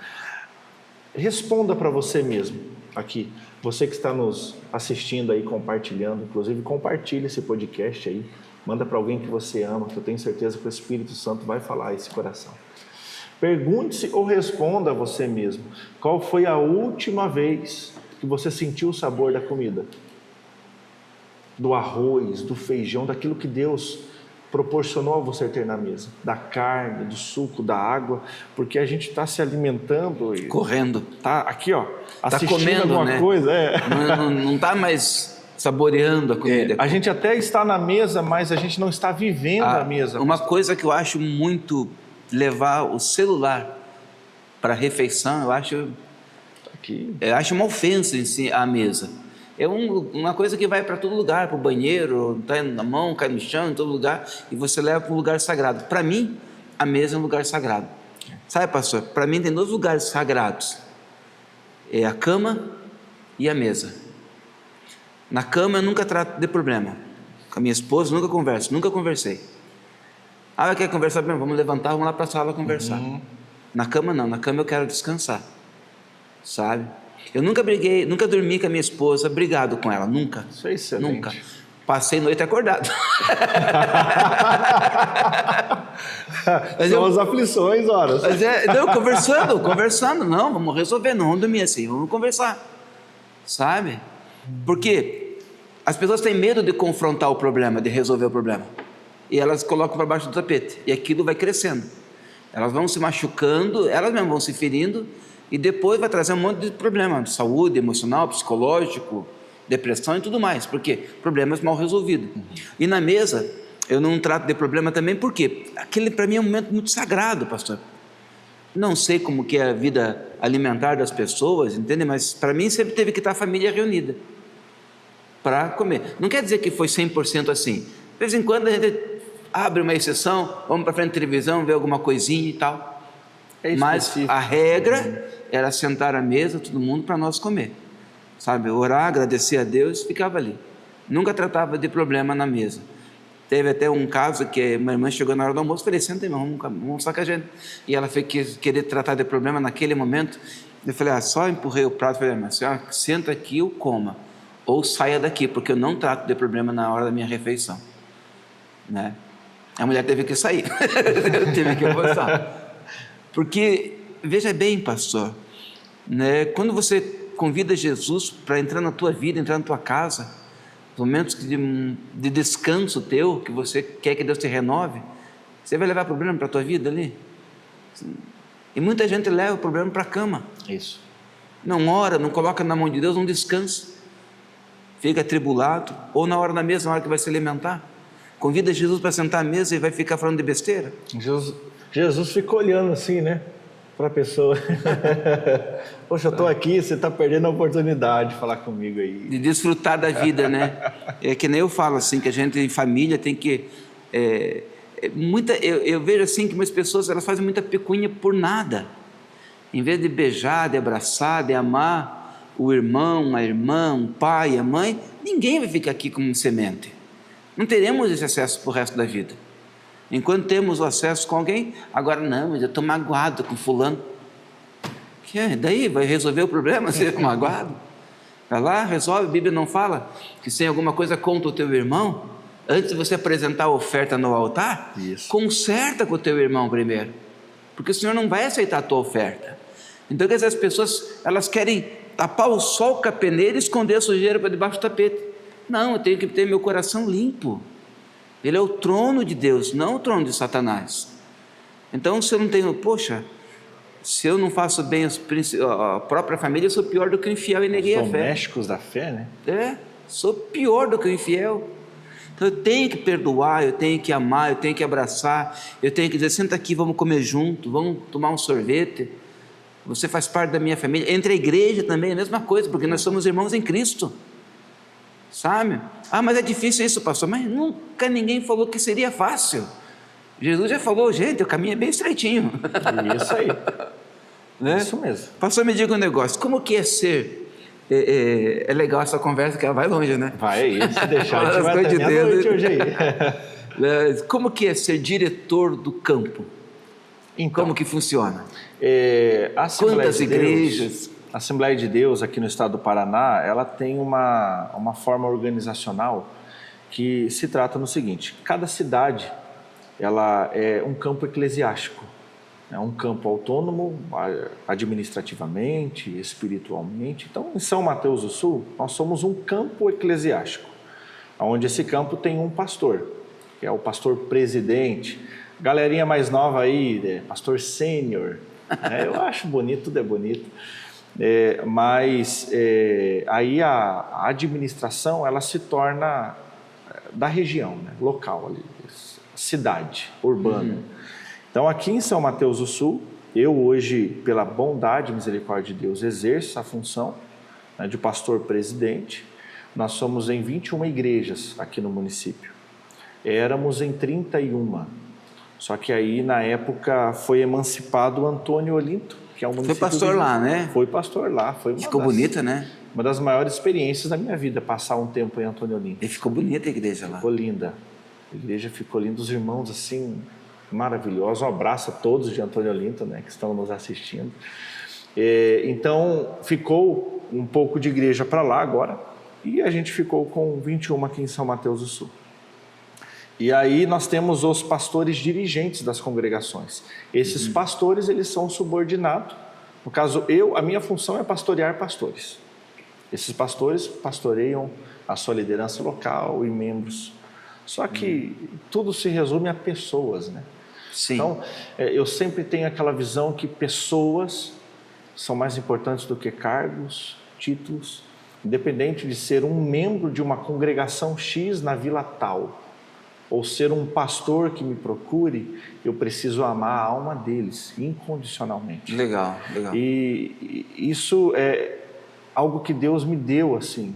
Responda para você mesmo, aqui, você que está nos assistindo aí, compartilhando, inclusive compartilhe esse podcast aí, manda para alguém que você ama, que eu tenho certeza que o Espírito Santo vai falar a esse coração. Pergunte-se ou responda a você mesmo, qual foi a última vez que você sentiu o sabor da comida? Do arroz, do feijão, daquilo que Deus proporcionou a você ter na mesa, da carne, do suco, da água, porque a gente está se alimentando e correndo, tá aqui, ó, tá comendo alguma, né? Coisa, não está mais saboreando a comida. A gente até está na mesa, mas a gente não está vivendo a mesa. Uma coisa que eu acho muito, levar o celular para a refeição, eu acho uma ofensa em si à mesa. É uma coisa que vai para todo lugar, para o banheiro, está na mão, cai no chão, em todo lugar, e você leva para um lugar sagrado. Para mim, a mesa é um lugar sagrado. Sabe, pastor? Para mim tem 2 lugares sagrados. É a cama e a mesa. Na cama eu nunca trato de problema. Com a minha esposa nunca converso, nunca conversei. Ela quer conversar, vamos levantar, vamos lá para a sala conversar. Na cama não, na cama eu quero descansar. Sabe? Eu nunca briguei, nunca dormi com a minha esposa, brigado com ela, nunca. Isso é excelente. Nunca. Passei noite acordado. São as aflições, horas. Conversando, não, vamos resolver, não vamos dormir assim, vamos conversar. Sabe? Porque as pessoas têm medo de confrontar o problema, de resolver o problema. E elas colocam para baixo do tapete. E aquilo vai crescendo. Elas vão se machucando, elas mesmas vão se ferindo, e depois vai trazer um monte de problema de saúde, emocional, psicológico, depressão e tudo mais. Por quê? Problemas mal resolvidos. E na mesa, eu não trato de problema também, porque aquele para mim é um momento muito sagrado, pastor. Não sei como que é a vida alimentar das pessoas, entende? Mas para mim sempre teve que estar a família reunida para comer. Não quer dizer que foi 100% assim. De vez em quando a gente abre uma exceção, vamos para frente da televisão, ver alguma coisinha e tal. Mas a regra era sentar à mesa, todo mundo, para nós comer. Sabe, orar, agradecer a Deus, ficava ali. Nunca tratava de problema na mesa. Teve até um caso que minha irmã chegou na hora do almoço, falei, senta aí, vamos almoçar com a gente. E ela foi querer tratar de problema naquele momento. Eu falei, só empurrei o prato, falei, mas senhora, senta aqui ou coma, ou saia daqui, porque eu não trato de problema na hora da minha refeição. Né? A mulher teve que sair, teve que avançar. Porque, veja bem, pastor, né, quando você convida Jesus para entrar na tua vida, entrar na tua casa, momentos de descanso teu, que você quer que Deus te renove, você vai levar problema para a tua vida ali? E muita gente leva o problema para a cama. Isso. Não ora, não coloca na mão de Deus, não descansa. Fica atribulado, ou na hora da mesa, na hora que vai se alimentar. Convida Jesus para sentar à mesa e vai ficar falando de besteira. Jesus ficou olhando assim, né? Para a pessoa. Poxa, eu estou aqui, você está perdendo a oportunidade de falar comigo aí. De desfrutar da vida, né? É que nem eu falo assim, que a gente em família tem que... eu vejo assim que muitas pessoas elas fazem muita picuinha por nada. Em vez de beijar, de abraçar, de amar o irmão, a irmã, o pai, a mãe, ninguém vai ficar aqui como semente. Não teremos esse acesso para o resto da vida. Enquanto temos o acesso com alguém, agora não, mas eu estou magoado com fulano. Que é? Daí vai resolver o problema, ser magoado? Vai lá, resolve. A Bíblia não fala que se tem alguma coisa contra o teu irmão, antes de você apresentar a oferta no altar, conserta com o teu irmão primeiro, porque o Senhor não vai aceitar a tua oferta. Então, quer dizer, as pessoas, elas querem tapar o sol com a peneira e esconder a sujeira para debaixo do tapete. Não, eu tenho que ter meu coração limpo. Ele é o trono de Deus, não o trono de Satanás. Então, se eu não tenho, se eu não faço bem a própria família, eu sou pior do que o infiel e neguei a fé. Os domésticos da fé, né? Sou pior do que o infiel. Então eu tenho que perdoar, eu tenho que amar, eu tenho que abraçar, eu tenho que dizer, senta aqui, vamos comer junto, vamos tomar um sorvete, você faz parte da minha família. Entre a igreja também é a mesma coisa, porque nós somos irmãos em Cristo, sabe? Mas é difícil isso, pastor, mas nunca ninguém falou que seria fácil. Jesus já falou, gente, o caminho é bem estreitinho. Isso aí, né? Isso mesmo. Pastor, me diga um negócio, como que é ser... É legal essa conversa, que ela vai longe, né? Vai, se deixar, a gente vai até meia-noite hoje aí. Como que é ser diretor do campo? Então, como que funciona? Quantas igrejas? A Assembleia de Deus, aqui no estado do Paraná, ela tem uma forma organizacional que se trata no seguinte: cada cidade, ela é um campo eclesiástico. É um campo autônomo, administrativamente, espiritualmente. Então, em São Mateus do Sul, nós somos um campo eclesiástico, onde esse campo tem um pastor, que é o pastor presidente. Galerinha mais nova aí, pastor sênior, eu acho bonito, tudo é bonito. Mas aí a administração, ela se torna da região, né, local, ali, cidade, urbana. Então, aqui em São Mateus do Sul, eu hoje, pela bondade e misericórdia de Deus, exerço a função, né, de pastor-presidente. Nós somos em 21 igrejas aqui no município. Éramos em 31. Só que aí, na época, foi emancipado o Antônio Olinto, que é um município... Foi pastor lá, né? Foi pastor lá. Ficou bonita, né? Uma das maiores experiências da minha vida, passar um tempo em Antônio Olinto. E ficou bonita a igreja lá. Ficou linda. A igreja ficou linda. Os irmãos, assim... maravilhoso, um abraço a todos de Antônio Olinto, né, que estão nos assistindo. Então, ficou um pouco de igreja para lá agora, e a gente ficou com 21 aqui em São Mateus do Sul. E aí nós temos os pastores dirigentes das congregações. Esses pastores, eles são subordinados. No caso, a minha função é pastorear pastores. Esses pastores pastoreiam a sua liderança local e membros. Só que tudo se resume a pessoas, né? Sim. Então, eu sempre tenho aquela visão que pessoas são mais importantes do que cargos, títulos, independente de ser um membro de uma congregação X na vila tal, ou ser um pastor que me procure, eu preciso amar a alma deles, incondicionalmente. Legal, legal. E isso é algo que Deus me deu, assim,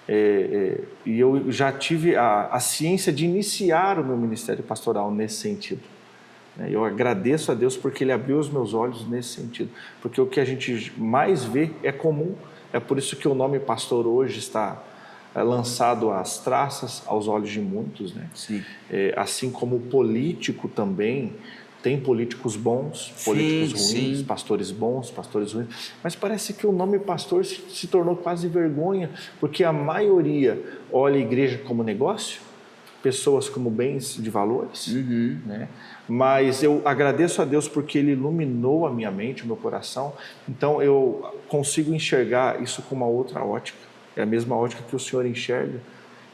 e eu já tive a ciência de iniciar o meu ministério pastoral nesse sentido. Eu agradeço a Deus porque Ele abriu os meus olhos nesse sentido, porque o que a gente mais vê é comum, é por isso que o nome pastor hoje está lançado às traças, aos olhos de muitos, né? Sim. Assim como o político também, tem políticos bons, políticos ruins, sim. Pastores bons, pastores ruins, mas parece que o nome pastor se tornou quase vergonha, porque a maioria olha a igreja como negócio, pessoas como bens de valores, né? Mas eu agradeço a Deus porque Ele iluminou a minha mente, o meu coração, então eu consigo enxergar isso com uma outra ótica, é a mesma ótica que o Senhor enxerga,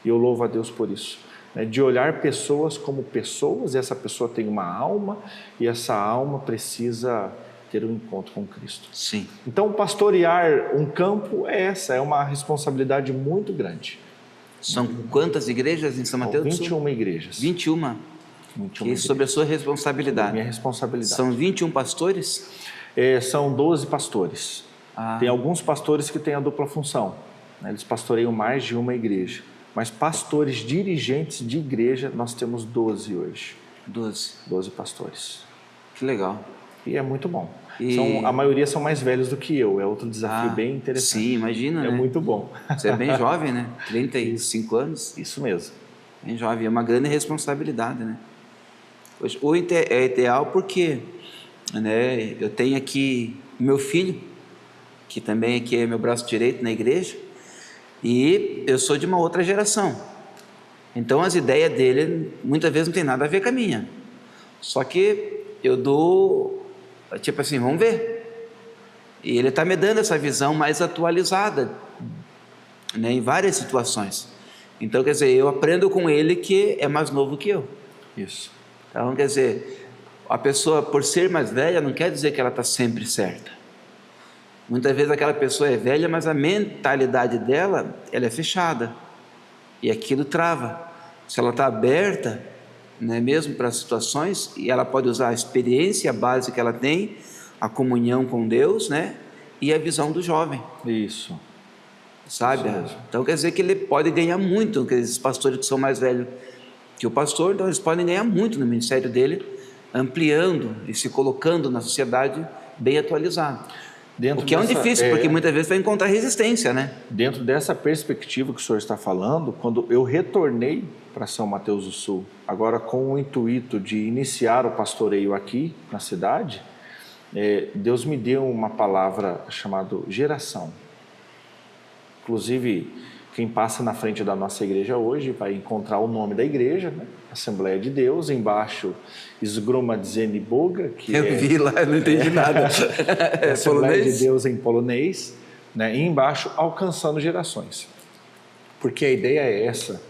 e eu louvo a Deus por isso, né? De olhar pessoas como pessoas, e essa pessoa tem uma alma, e essa alma precisa ter um encontro com Cristo. Sim. Então, pastorear um campo é uma responsabilidade muito grande. São quantas igrejas em São Mateus do Sul? 21 igrejas. 21. Que sobre a sua responsabilidade. Minha responsabilidade. São 21 pastores? São 12 pastores. Tem alguns pastores que têm a dupla função, né? Eles pastoreiam mais de uma igreja. Mas pastores dirigentes de igreja, nós temos 12 hoje. 12 pastores. Que legal. E é muito bom. E- A maioria são mais velhos do que eu, é outro desafio bem interessante. Sim, imagina, É né? muito bom. Você é bem jovem, né? 35 anos, Isso mesmo. bem jovem. É uma grande responsabilidade, né? Poxa, é ideal porque, né, eu tenho aqui meu filho, que também aqui é meu braço direito na igreja, e eu sou de uma outra geração. Então as ideias dele muitas vezes não tem nada a ver com a minha. Só que eu dou, tipo assim, vamos ver. E ele está me dando essa visão mais atualizada, né, em várias situações. Então, quer dizer, eu aprendo com ele que é mais novo que eu. Isso. Então, quer dizer, a pessoa, por ser mais velha, não quer dizer que ela está sempre certa. Muitas vezes aquela pessoa é velha, mas a mentalidade dela, ela é fechada. E aquilo trava. Se ela está aberta, né, mesmo para as situações, e ela pode usar a experiência básica que ela tem, a comunhão com Deus, né, e a visão do jovem. Isso. Sabe? Isso mesmo. Então quer dizer que ele pode ganhar muito, aqueles pastores que são mais velhos que o pastor, então eles podem ganhar muito no ministério dele, ampliando e se colocando na sociedade bem atualizado. O que é um difícil, porque muitas vezes vai encontrar resistência, né? Dentro dessa perspectiva que o senhor está falando, quando eu retornei para São Mateus do Sul, agora com o intuito de iniciar o pastoreio aqui na cidade, Deus me deu uma palavra chamada geração. Inclusive, quem passa na frente da nossa igreja hoje vai encontrar o nome da igreja, né? Assembleia de Deus, embaixo Zgromadzenie Boga, que eu vi lá, eu não entendi nada. Assembleia polonês? de Deus em polonês, né? E embaixo alcançando gerações. Porque a ideia é essa,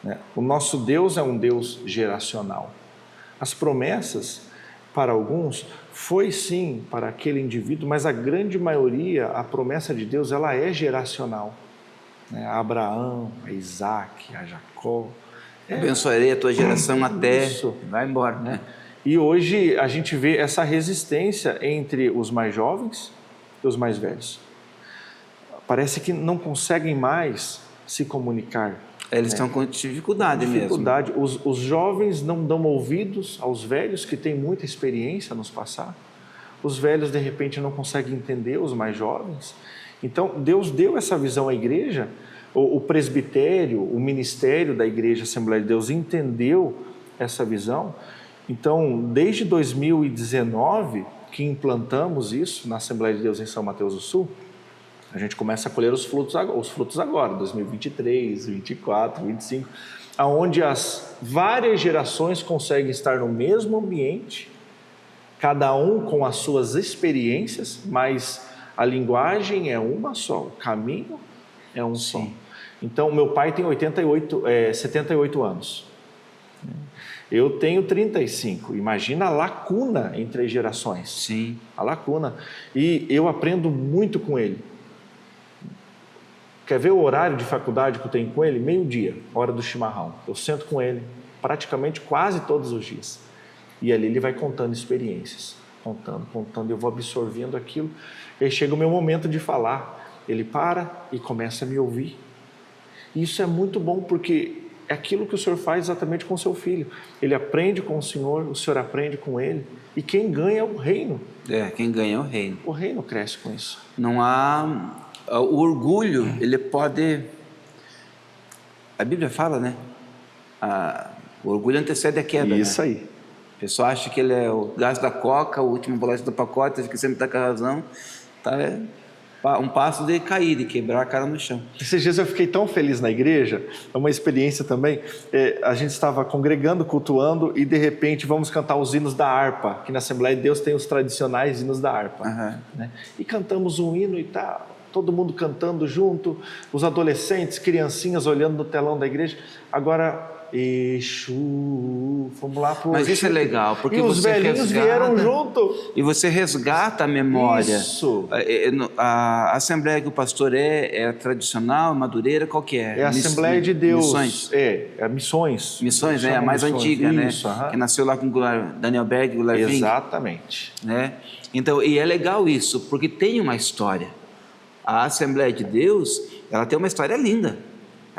né? O nosso Deus é um Deus geracional. As promessas, para alguns, foi sim para aquele indivíduo, mas a grande maioria, a promessa de Deus, ela é geracional. Né? A Abraão, a Isaac, a Jacó. Abençoarei a tua geração até... Isso. Vai embora, né? E hoje a gente vê essa resistência entre os mais jovens e os mais velhos. Parece que não conseguem mais se comunicar. Eles estão com dificuldade mesmo. Os jovens não dão ouvidos aos velhos que têm muita experiência a nos passar. Os velhos, de repente, não conseguem entender os mais jovens. Então, Deus deu essa visão à igreja. O presbitério, o ministério da Igreja Assembleia de Deus entendeu essa visão. Então, desde 2019, que implantamos isso na Assembleia de Deus em São Mateus do Sul, a gente começa a colher os frutos agora, 2023, 2024, 2025, onde as várias gerações conseguem estar no mesmo ambiente, cada um com as suas experiências, mas a linguagem é uma só, o caminho é um só. Então, meu pai tem 78 anos. Eu tenho 35. Imagina a lacuna entre as gerações. Sim. A lacuna. E eu aprendo muito com ele. Quer ver o horário de faculdade que eu tenho com ele? 12:00, hora do chimarrão. Eu sento com ele praticamente quase todos os dias. E ali ele vai contando experiências. Contando. Eu vou absorvendo aquilo. E aí chega o meu momento de falar. Ele para e começa a me ouvir. E isso é muito bom porque é aquilo que o Senhor faz exatamente com o seu filho. Ele aprende com o Senhor aprende com ele. E quem ganha é o reino. Quem ganha é o reino. O reino cresce com isso. Não há... O orgulho, ele pode... A Bíblia fala, né? O orgulho antecede a queda. Isso, né? Aí. O pessoal acha que ele é o gás da coca, o último bolacha do pacote, acha que sempre está com a razão. Um passo de cair, de quebrar a cara no chão. Esses dias eu fiquei tão feliz na igreja, é uma experiência também, a gente estava congregando, cultuando e de repente vamos cantar os hinos da harpa, que na Assembleia de Deus tem os tradicionais hinos da harpa. Né? E cantamos um hino e tal, todo mundo cantando junto, os adolescentes, criancinhas olhando no telão da igreja. Agora... Exu, vamos lá pro Mas isso é legal, porque e os velhinhos vieram junto. E você resgata a memória. Isso. A Assembleia que o pastor é tradicional, madureira, qual que é? É a Assembleia de Deus. Missões. Missões. Missões, a mais antiga, isso, né? Que nasceu lá com Daniel Berg e o Larvin. Exatamente. Né? Então, e é legal isso, porque tem uma história. A Assembleia de Deus, ela tem uma história linda.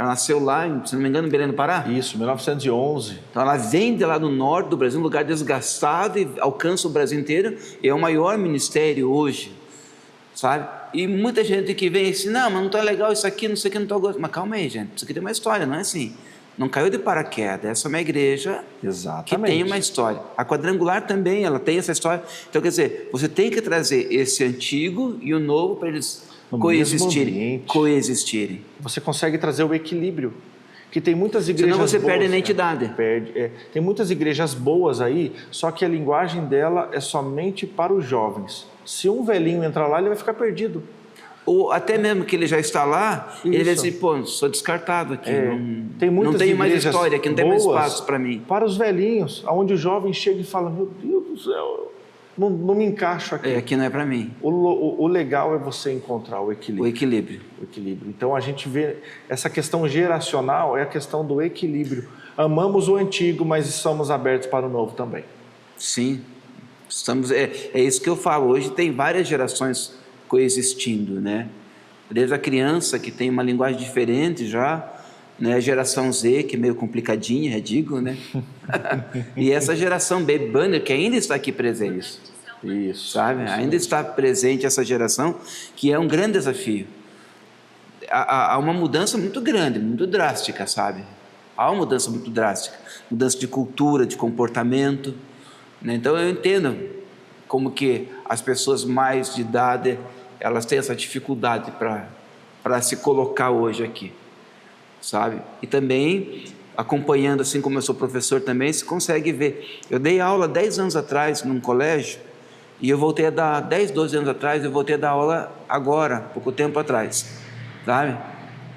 Ela nasceu lá, se não me engano, em Belém do Pará. Isso, 1911. Então ela vem de lá do norte do Brasil, um lugar desgastado, e alcança o Brasil inteiro. E é o maior ministério hoje, sabe? E muita gente que vem assim, não, mas não está legal isso aqui, não sei o que, não estou gostando. Mas calma aí, gente, isso aqui tem uma história, não é assim. Não caiu de paraquedas, essa é uma igreja que tem uma história. A Quadrangular também, ela tem essa história. Então, quer dizer, você tem que trazer esse antigo e o novo para eles coexistirem. Você consegue trazer o equilíbrio, que tem muitas igrejas boas. Senão você perde a identidade. Tem muitas igrejas boas aí, só que a linguagem dela é somente para os jovens. Se um velhinho entrar lá, ele vai ficar perdido. Ou até mesmo que ele já está lá, ele vai dizer, pô, sou descartado aqui, não tenho mais história aqui, não tem mais espaço para mim. Para os velhinhos, onde o jovem chega e fala, meu Deus do céu, não me encaixo aqui. Aqui não é para mim. O legal é você encontrar o equilíbrio. O equilíbrio. Então a gente vê, essa questão geracional é a questão do equilíbrio. Amamos o antigo, mas estamos abertos para o novo também. Sim, é isso que eu falo, hoje tem várias gerações coexistindo, né? Desde a criança que tem uma linguagem diferente já, né? A geração Z, que é meio complicadinha, eu digo, né? E essa geração Baby Boomer que ainda está aqui presente. Isso. Sabe? Ainda está presente essa geração, que é um grande desafio. Há uma mudança muito grande, muito drástica, sabe? Há uma mudança muito drástica. Mudança de cultura, de comportamento, né? Então eu entendo como que as pessoas mais de idade elas têm essa dificuldade para se colocar hoje aqui, sabe? E também, acompanhando, assim como eu sou professor também, se consegue ver. Eu dei aula 10 anos atrás num colégio, e eu voltei a dar, 10, 12 anos atrás, eu voltei a dar aula agora, pouco tempo atrás, sabe?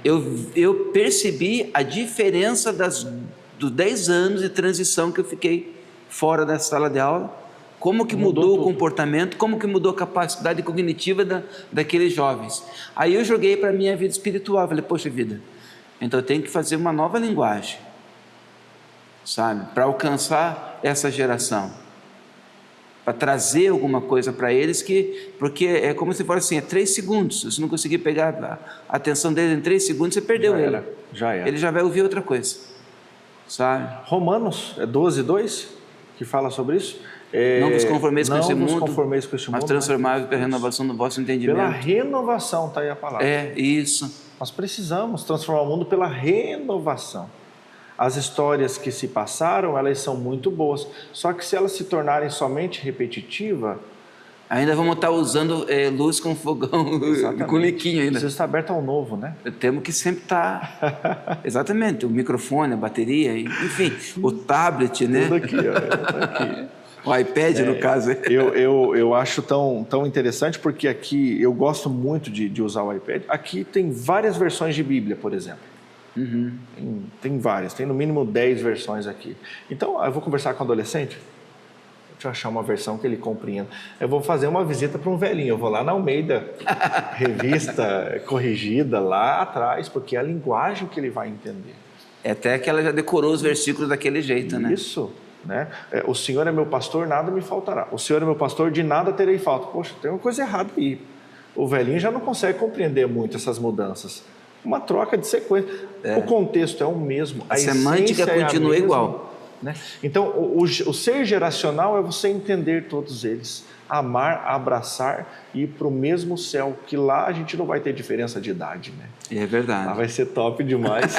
Eu percebi a diferença dos 10 anos de transição que eu fiquei fora dessa sala de aula, como que mudou o comportamento, como que mudou a capacidade cognitiva daqueles jovens. Aí eu joguei para a minha vida espiritual, falei, poxa vida, então eu tenho que fazer uma nova linguagem, sabe, para alcançar essa geração, para trazer alguma coisa para eles, porque é como se fosse assim, 3 segundos, se você não conseguir pegar a atenção deles em 3 segundos, você perdeu ele. Já era. Ele já vai ouvir outra coisa, sabe? Romanos, 12:2, que fala sobre isso. Não vos conformeis com esse mundo, mas transformai-vos pela renovação do vosso entendimento. Pela renovação, está aí a palavra. Isso. Nós precisamos transformar o mundo pela renovação. As histórias que se passaram, elas são muito boas, só que se elas se tornarem somente repetitivas... Ainda vamos estar usando luz com fogão, com liquinho ainda. Precisa estar aberto ao novo, né? Temos que sempre estar... Exatamente, o microfone, a bateria, enfim, o tablet, né? Tudo aqui, aqui. O iPad, no caso. Eu acho tão interessante, porque aqui eu gosto muito de usar o iPad. Aqui tem várias versões de Bíblia, por exemplo. Uhum. Tem várias, tem no mínimo 10 versões aqui. Então, eu vou conversar com o adolescente, deixa eu achar uma versão que ele compreenda. Eu vou fazer uma visita para um velhinho, eu vou lá na Almeida, revista corrigida lá atrás, porque é a linguagem que ele vai entender. Até que ela já decorou os versículos daquele jeito, né? Isso. Né? O Senhor é meu pastor, nada me faltará. O Senhor é meu pastor, de nada terei falta. Poxa, tem uma coisa errada aí. O velhinho já não consegue compreender muito essas mudanças. Uma troca de sequência. O contexto é o mesmo. A semântica continua igual. Né? Então, o ser geracional é você entender todos eles. Amar, abraçar e ir para o mesmo céu, que lá a gente não vai ter diferença de idade, né? É verdade. Lá vai ser top demais.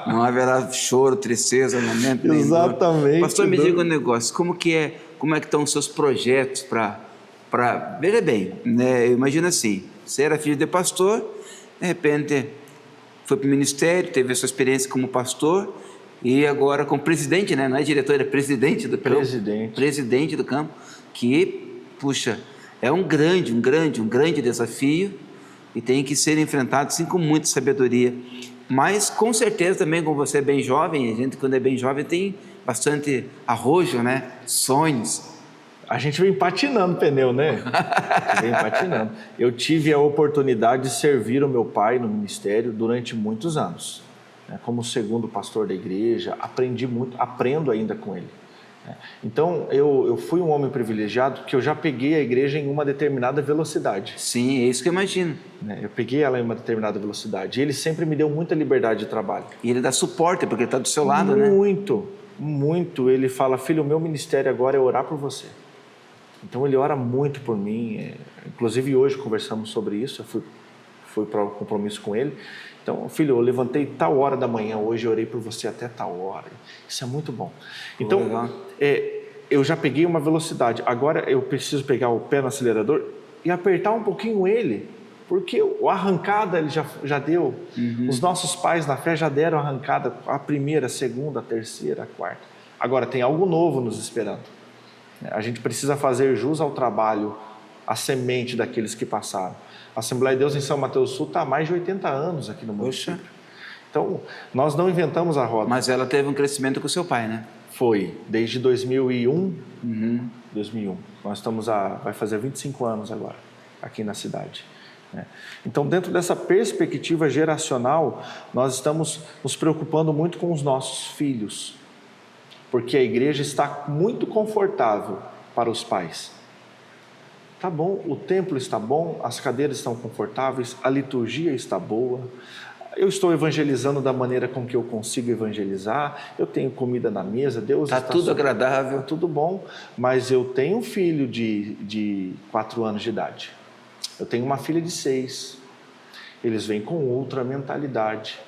Não haverá choro, tristeza, lamento. Exatamente. Pastor, me diga um negócio, como é que estão os seus projetos para... Veja bem, né? Imagina assim, você era filho de pastor, de repente foi para o ministério, teve a sua experiência como pastor, e agora como presidente, né? Não é diretor, é presidente do campo. Presidente do campo. Que, puxa, é um grande desafio e tem que ser enfrentado, sim, com muita sabedoria. Mas, com certeza, também, como você é bem jovem, a gente, quando é bem jovem, tem bastante arrojo, né? Sonhos. A gente vem patinando pneu, né? Vem patinando. Eu tive a oportunidade de servir o meu pai no ministério durante muitos anos. Como segundo pastor da igreja, aprendi muito, aprendo ainda com ele. Então, eu fui um homem privilegiado que eu já peguei a igreja em uma determinada velocidade. Sim, é isso que eu imagino. Eu peguei ela em uma determinada velocidade. E ele sempre me deu muita liberdade de trabalho. E ele dá suporte, porque ele está do seu lado, né? Muito, muito. Ele fala, filho, o meu ministério agora é orar por você. Então, ele ora muito por mim. Inclusive, hoje conversamos sobre isso. Eu fui para o compromisso com ele. Então, filho, eu levantei tal hora da manhã, hoje eu orei por você até tal hora. Isso é muito bom. Então, eu já peguei uma velocidade. Agora eu preciso pegar o pé no acelerador e apertar um pouquinho ele, porque a arrancada ele já deu. Os nossos pais na fé já deram a arrancada, a primeira, a segunda, a terceira, a quarta. Agora tem algo novo nos esperando. A gente precisa fazer jus ao trabalho, à semente daqueles que passaram. A Assembleia de Deus em São Mateus do Sul está há mais de 80 anos aqui no município. Então, nós não inventamos a roda. Mas ela teve um crescimento com o seu pai, né? Foi, desde 2001. 2001. Nós estamos vai fazer 25 anos agora, aqui na cidade. Então, dentro dessa perspectiva geracional, nós estamos nos preocupando muito com os nossos filhos, porque a igreja está muito confortável para os pais. Tá bom, o templo está bom, as cadeiras estão confortáveis, a liturgia está boa, eu estou evangelizando da maneira com que eu consigo evangelizar, eu tenho comida na mesa, Deus está tudo agradável, tudo bom, mas eu tenho um filho de 4 anos de idade, eu tenho uma filha de 6, eles vêm com outra mentalidade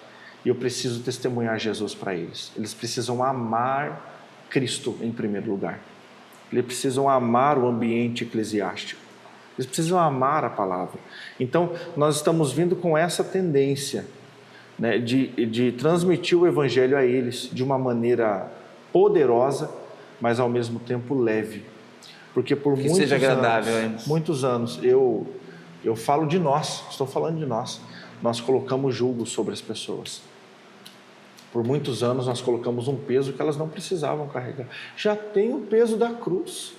e eu preciso testemunhar Jesus para eles. Eles precisam amar Cristo em primeiro lugar, eles precisam amar o ambiente eclesiástico, eles precisam amar a palavra. Então, nós estamos vindo com essa tendência, né, de transmitir o evangelho a eles de uma maneira poderosa, mas ao mesmo tempo leve. Porque por muitos anos, eu falo de nós, estou falando de nós colocamos julgo sobre as pessoas. Por muitos anos nós colocamos um peso que elas não precisavam carregar. Já tem o peso da cruz.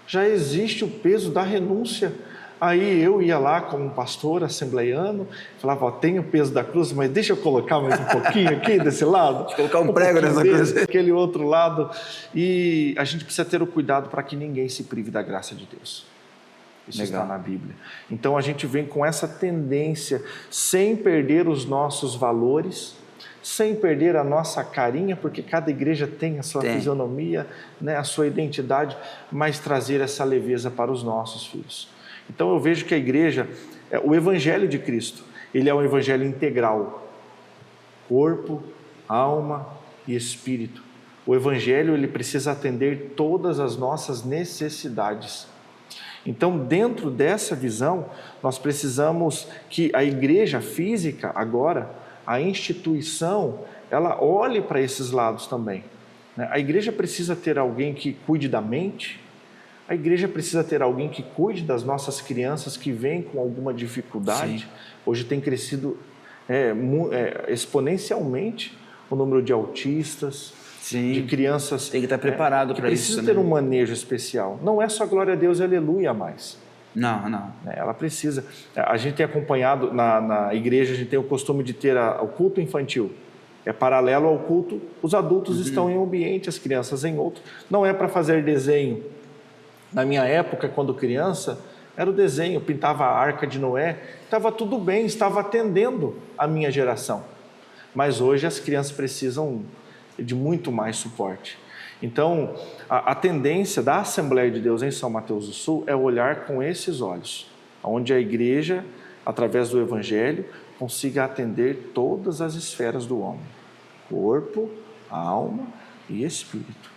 Já existe o peso da renúncia. Aí eu ia lá como um pastor assembleiano, falava, tem o peso da cruz, mas deixa eu colocar mais um pouquinho aqui desse lado. Deixa eu colocar um prego nessa cruz. Aquele outro lado. E a gente precisa ter o cuidado para que ninguém se prive da graça de Deus. Isso está na Bíblia. Então a gente vem com essa tendência, sem perder os nossos valores, sem perder a nossa carinha, porque cada igreja tem a sua fisionomia, né, a sua identidade, mas trazer essa leveza para os nossos filhos. Então eu vejo que a igreja, o Evangelho de Cristo, ele é um Evangelho integral, corpo, alma e espírito. O Evangelho ele precisa atender todas as nossas necessidades. Então, dentro dessa visão, nós precisamos que a igreja física agora, a instituição, ela olhe para esses lados também. A igreja precisa ter alguém que cuide da mente, a igreja precisa ter alguém que cuide das nossas crianças que vêm com alguma dificuldade. Sim. Hoje tem crescido exponencialmente o número de autistas, sim, de crianças... Tem que estar preparado para isso. Precisa ter um manejo especial. Não é só glória a Deus e aleluia mais. Não. Ela precisa. A gente tem acompanhado na igreja, a gente tem o costume de ter o culto infantil. É paralelo ao culto, os adultos estão em um ambiente, as crianças em outro. Não é para fazer desenho. Na minha época, quando criança, era o desenho, pintava a Arca de Noé, estava tudo bem, estava atendendo a minha geração. Mas hoje as crianças precisam de muito mais suporte. Então, a tendência da Assembleia de Deus em São Mateus do Sul é olhar com esses olhos, onde a igreja, através do Evangelho, consiga atender todas as esferas do homem, corpo, alma e espírito.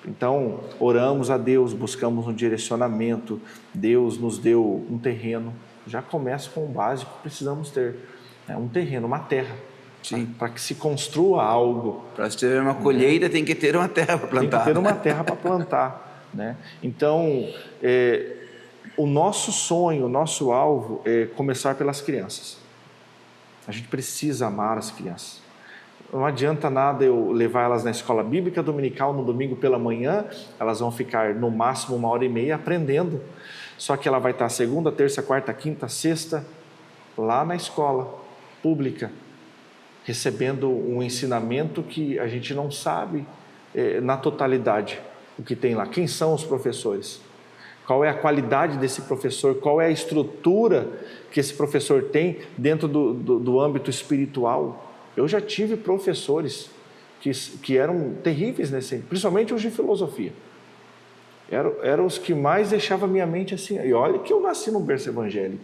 Então, oramos a Deus, buscamos um direcionamento, Deus nos deu um terreno, já começa com o básico que precisamos ter, um terreno, uma terra. Para que se construa algo. Para se ter uma colheita, tem que ter uma terra para plantar. Tem que ter uma terra para plantar. Né? Então, o nosso sonho, o nosso alvo é começar pelas crianças. A gente precisa amar as crianças. Não adianta nada eu levar elas na escola bíblica dominical no domingo pela manhã, elas vão ficar no máximo 1h30 aprendendo. Só que ela vai estar segunda, terça, quarta, quinta, sexta, lá na escola pública, recebendo um ensinamento que a gente não sabe na totalidade o que tem lá. Quem são os professores? Qual é a qualidade desse professor? Qual é a estrutura que esse professor tem dentro do âmbito espiritual? Eu já tive professores que eram terríveis, principalmente os de filosofia. Eram os que mais deixavam a minha mente assim. E olha que eu nasci num berço evangélico,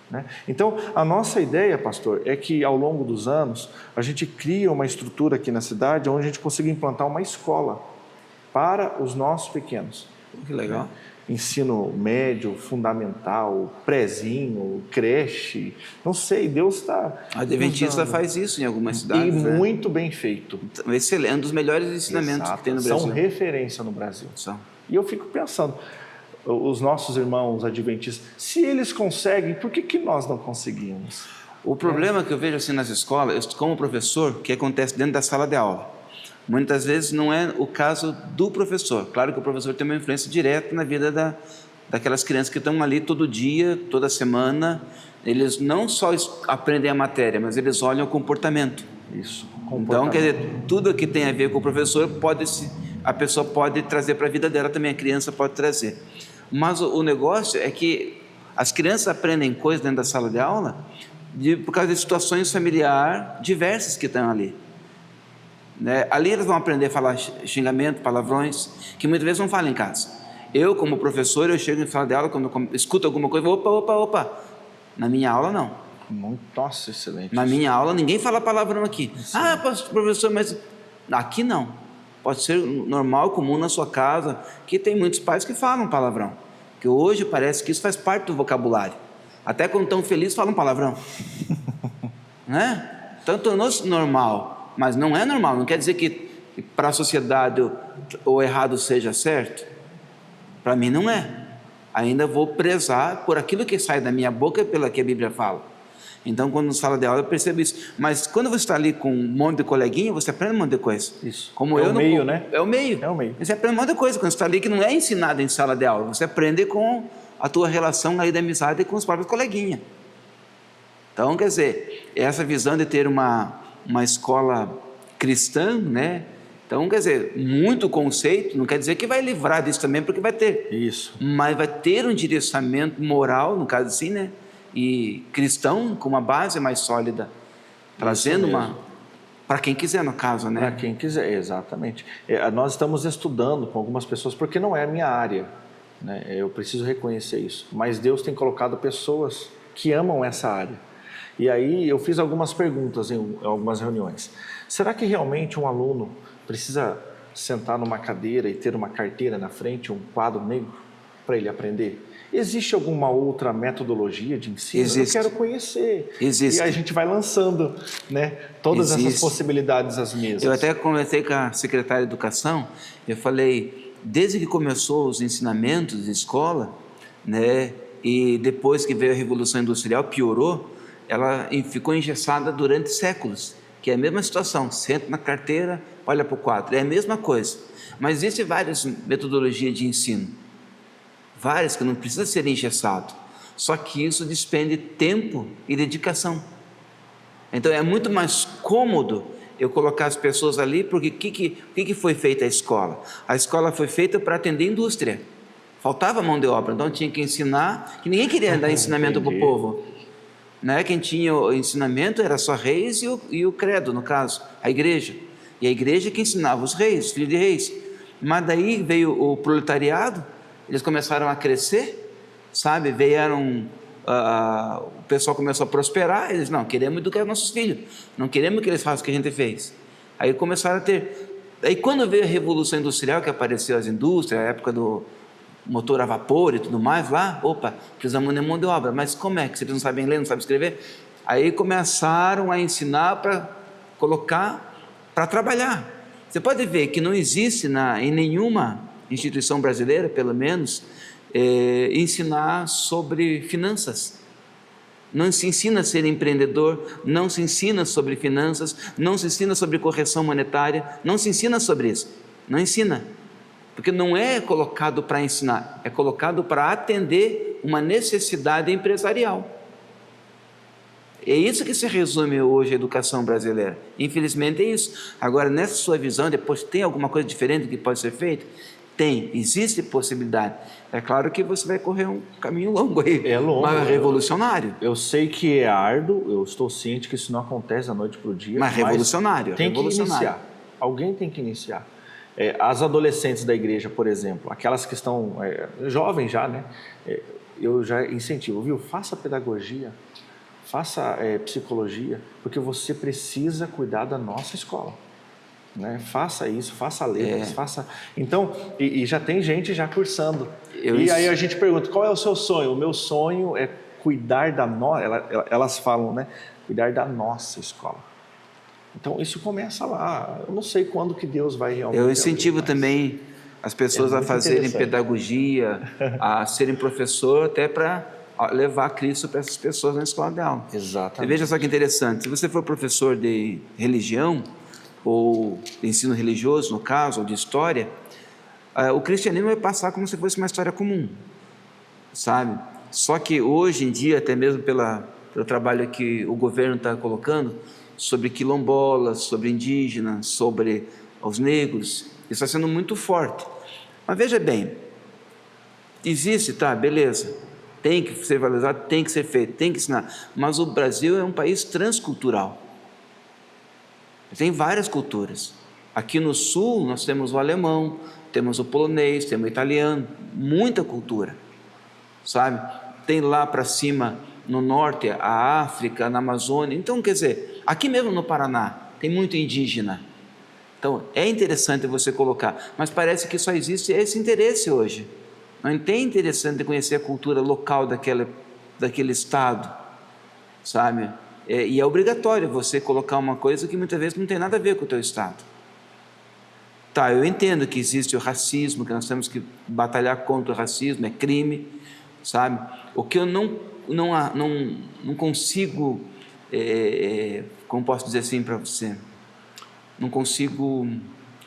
né? Então, a nossa ideia, pastor, é que ao longo dos anos, a gente cria uma estrutura aqui na cidade onde a gente consiga implantar uma escola para os nossos pequenos. Que legal. Ensino médio, fundamental, prézinho, creche, não sei, Deus está... A Adventista faz isso em algumas cidades. E muito bem feito. Excelente, um dos melhores ensinamentos que tem no Brasil. São referência no Brasil. São. E eu fico pensando, os nossos irmãos adventistas, se eles conseguem, por que nós não conseguimos? O problema que eu vejo assim nas escolas, como professor, que acontece dentro da sala de aula. Muitas vezes não é o caso do professor. Claro que o professor tem uma influência direta na vida daquelas crianças que estão ali todo dia, toda semana. Eles não só aprendem a matéria, mas eles olham o comportamento. Isso. Então, quer dizer, tudo que tem a ver com o professor, a pessoa pode trazer para a vida dela também, a criança pode trazer. Mas o negócio é que as crianças aprendem coisas dentro da sala de aula por causa de situações familiares diversas que estão ali. Né? Ali eles vão aprender a falar xingamento, palavrões, que muitas vezes não falam em casa. Eu, como professor, eu chego em sala de aula, quando eu escuto alguma coisa, opa. Na minha aula, não. Nossa, excelente. Na minha aula, ninguém fala palavrão aqui. Sim. Ah, professor, mas aqui não. Pode ser normal, comum na sua casa, que tem muitos pais que falam palavrão. Que hoje parece que isso faz parte do vocabulário. Até quando estão felizes, falam palavrão. Né? Então, tornou-se normal. Mas não é normal, não quer dizer que para a sociedade o errado seja certo. Para mim não é. Ainda vou prezar por aquilo que sai da minha boca pela que a Bíblia fala. Então, quando nos fala de aula, eu percebo isso. Mas quando você está ali com um monte de coleguinha, você aprende um monte de coisa. Isso. Como é eu o meio, né? É o meio. É o meio. Você aprende um monte de coisa quando você está ali que não é ensinado em sala de aula. Você aprende com a tua relação aí de amizade com os próprios coleguinhas. Então, quer dizer, essa visão de ter uma escola cristã, né? Então, quer dizer, muito conceito, não quer dizer que vai livrar disso também, porque vai ter. Isso. Mas vai ter um direcionamento moral, no caso assim, né? E cristão, com uma base mais sólida, trazendo para quem quiser, no caso, né? Para quem quiser, exatamente. Nós estamos estudando com algumas pessoas, porque não é a minha área, né? Eu preciso reconhecer isso. Mas Deus tem colocado pessoas que amam essa área. E aí eu fiz algumas perguntas em algumas reuniões. Será que realmente um aluno precisa sentar numa cadeira e ter uma carteira na frente, um quadro negro, para ele aprender? Existe alguma outra metodologia de ensino? Existe. Eu quero conhecer. Existe. E aí a gente vai lançando, né, todas essas possibilidades às mesas. Eu até conversei com a secretária de Educação, eu falei, desde que começou os ensinamentos de escola, né, e depois que veio a Revolução Industrial, piorou, ela ficou engessada durante séculos, que é a mesma situação, senta na carteira, olha para o quadro, é a mesma coisa. Mas existem várias metodologias de ensino, várias que não precisam ser engessadas, só que isso despende tempo e dedicação. Então é muito mais cômodo eu colocar as pessoas ali, porque o que foi feita a escola? A escola foi feita para atender a indústria, faltava mão de obra, então tinha que ensinar, que ninguém queria dar ensinamento para o povo. Né? Quem tinha o ensinamento era só reis e o credo, no caso, a igreja. E a igreja que ensinava os reis, os filhos de reis. Mas daí veio o proletariado, eles começaram a crescer, sabe? O pessoal começou a prosperar, eles, não, queremos educar nossos filhos, não queremos que eles façam o que a gente fez. Aí começaram a ter... Aí quando veio a Revolução Industrial, que apareceu as indústrias, a época do motor a vapor e tudo mais lá, precisamos de mão de obra, mas como é que vocês não sabem ler, não sabem escrever? Aí começaram a ensinar para colocar, para trabalhar. Você pode ver que não existe em nenhuma instituição brasileira, pelo menos, ensinar sobre finanças. Não se ensina a ser empreendedor, não se ensina sobre finanças, não se ensina sobre correção monetária, não se ensina sobre isso, não ensina. Porque não é colocado para ensinar, é colocado para atender uma necessidade empresarial. É isso que se resume hoje a educação brasileira. Infelizmente é isso. Agora, nessa sua visão, depois tem alguma coisa diferente que pode ser feita? Tem, existe possibilidade. É claro que você vai correr um caminho longo aí, É longo, mas revolucionário. Eu sei que é árduo, eu estou ciente que isso não acontece da noite para o dia. Mas revolucionário. Tem que iniciar. Alguém tem que iniciar. As adolescentes da igreja, por exemplo, aquelas que estão jovens já, né? Eu já incentivo, viu? Faça pedagogia, faça psicologia, porque você precisa cuidar da nossa escola. Né? Faça isso, faça letras, faça... Então, e já tem gente já cursando. Aí a gente pergunta, qual é o seu sonho? O meu sonho é cuidar da nossa... Elas falam, né? Cuidar da nossa escola. Então, isso começa lá. Eu não sei quando que Deus vai realmente... Eu incentivo também as pessoas a fazerem pedagogia, a serem professor, até para levar Cristo para essas pessoas na escola de aula. Exatamente. E veja só que interessante, se você for professor de religião, ou de ensino religioso, no caso, ou de história, o cristianismo vai passar como se fosse uma história comum, sabe? Só que hoje em dia, até mesmo pelo trabalho que o governo está colocando, sobre quilombolas, sobre indígenas, sobre os negros, isso está sendo muito forte. Mas veja bem, existe, tá, beleza, tem que ser valorizado, tem que ser feito, tem que ensinar, mas o Brasil é um país transcultural. Tem várias culturas. Aqui no sul nós temos o alemão, temos o polonês, temos o italiano, muita cultura, sabe? Tem lá para cima no norte a África, na Amazônia. Então, quer dizer, aqui mesmo no Paraná tem muito indígena. Então, é interessante você colocar, mas parece que só existe esse interesse hoje. Não tem interesse de conhecer a cultura local daquele estado, sabe? E é obrigatório você colocar uma coisa que muitas vezes não tem nada a ver com o teu estado. Tá, eu entendo que existe o racismo, que nós temos que batalhar contra o racismo, é crime, sabe? O que eu não consigo, como posso dizer assim para você, não consigo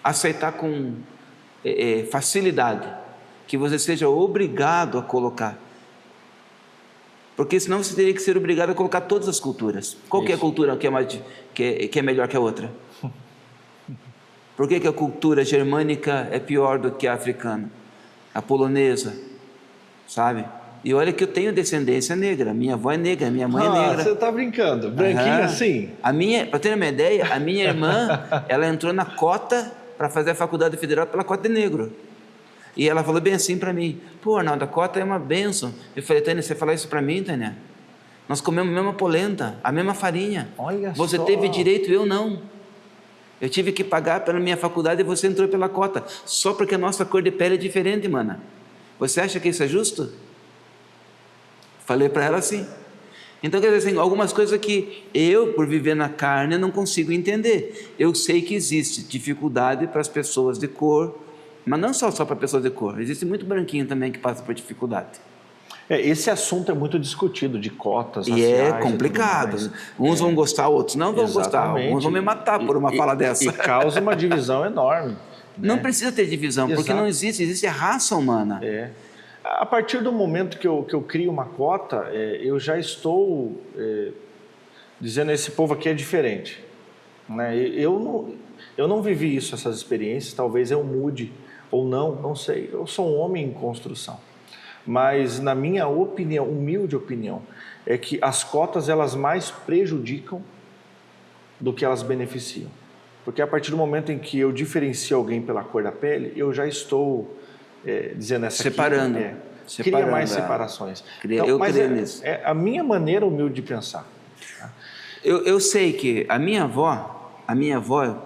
aceitar com facilidade que você seja obrigado a colocar. Porque senão você teria que ser obrigado a colocar todas as culturas. Qual que é a cultura que é melhor que a outra? Por que a cultura germânica é pior do que a africana? A polonesa, sabe? E olha que eu tenho descendência negra. Minha avó é negra, minha mãe é negra. Você está brincando? Branquinha assim? Para ter uma ideia, a minha irmã, ela entrou na cota para fazer a faculdade federal pela cota de negro. E ela falou bem assim para mim, pô, Arnaldo, a cota é uma bênção. Eu falei, Tânia, você fala isso para mim, Tânia? Nós comemos a mesma polenta, a mesma farinha. Olha você só. Teve direito, eu não. Eu tive que pagar pela minha faculdade e você entrou pela cota. Só porque a nossa cor de pele é diferente, mana. Você acha que isso é justo? Falei para ela assim. Então, quer dizer assim, algumas coisas que eu, por viver na carne, não consigo entender. Eu sei que existe dificuldade para as pessoas de cor, mas não só para pessoas de cor, existe muito branquinho também que passa por dificuldade. Esse assunto é muito discutido, de cotas raciais. E é complicado. Uns vão gostar, outros não vão gostar. Uns vão me matar por uma fala dessa. E causa uma divisão enorme. Não precisa ter divisão, porque não existe a raça humana. A partir do momento que eu crio uma cota, eu já estou dizendo esse povo aqui é diferente. Né? Eu não vivi isso, essas experiências, talvez eu mude ou não sei. Eu sou um homem em construção. Mas na minha opinião, humilde opinião, é que as cotas elas mais prejudicam do que elas beneficiam. Porque a partir do momento em que eu diferencio alguém pela cor da pele, eu já estou dizendo essa separando. Cria mais separações. Eu creio nisso. É a minha maneira humilde de pensar. Eu sei que a minha avó,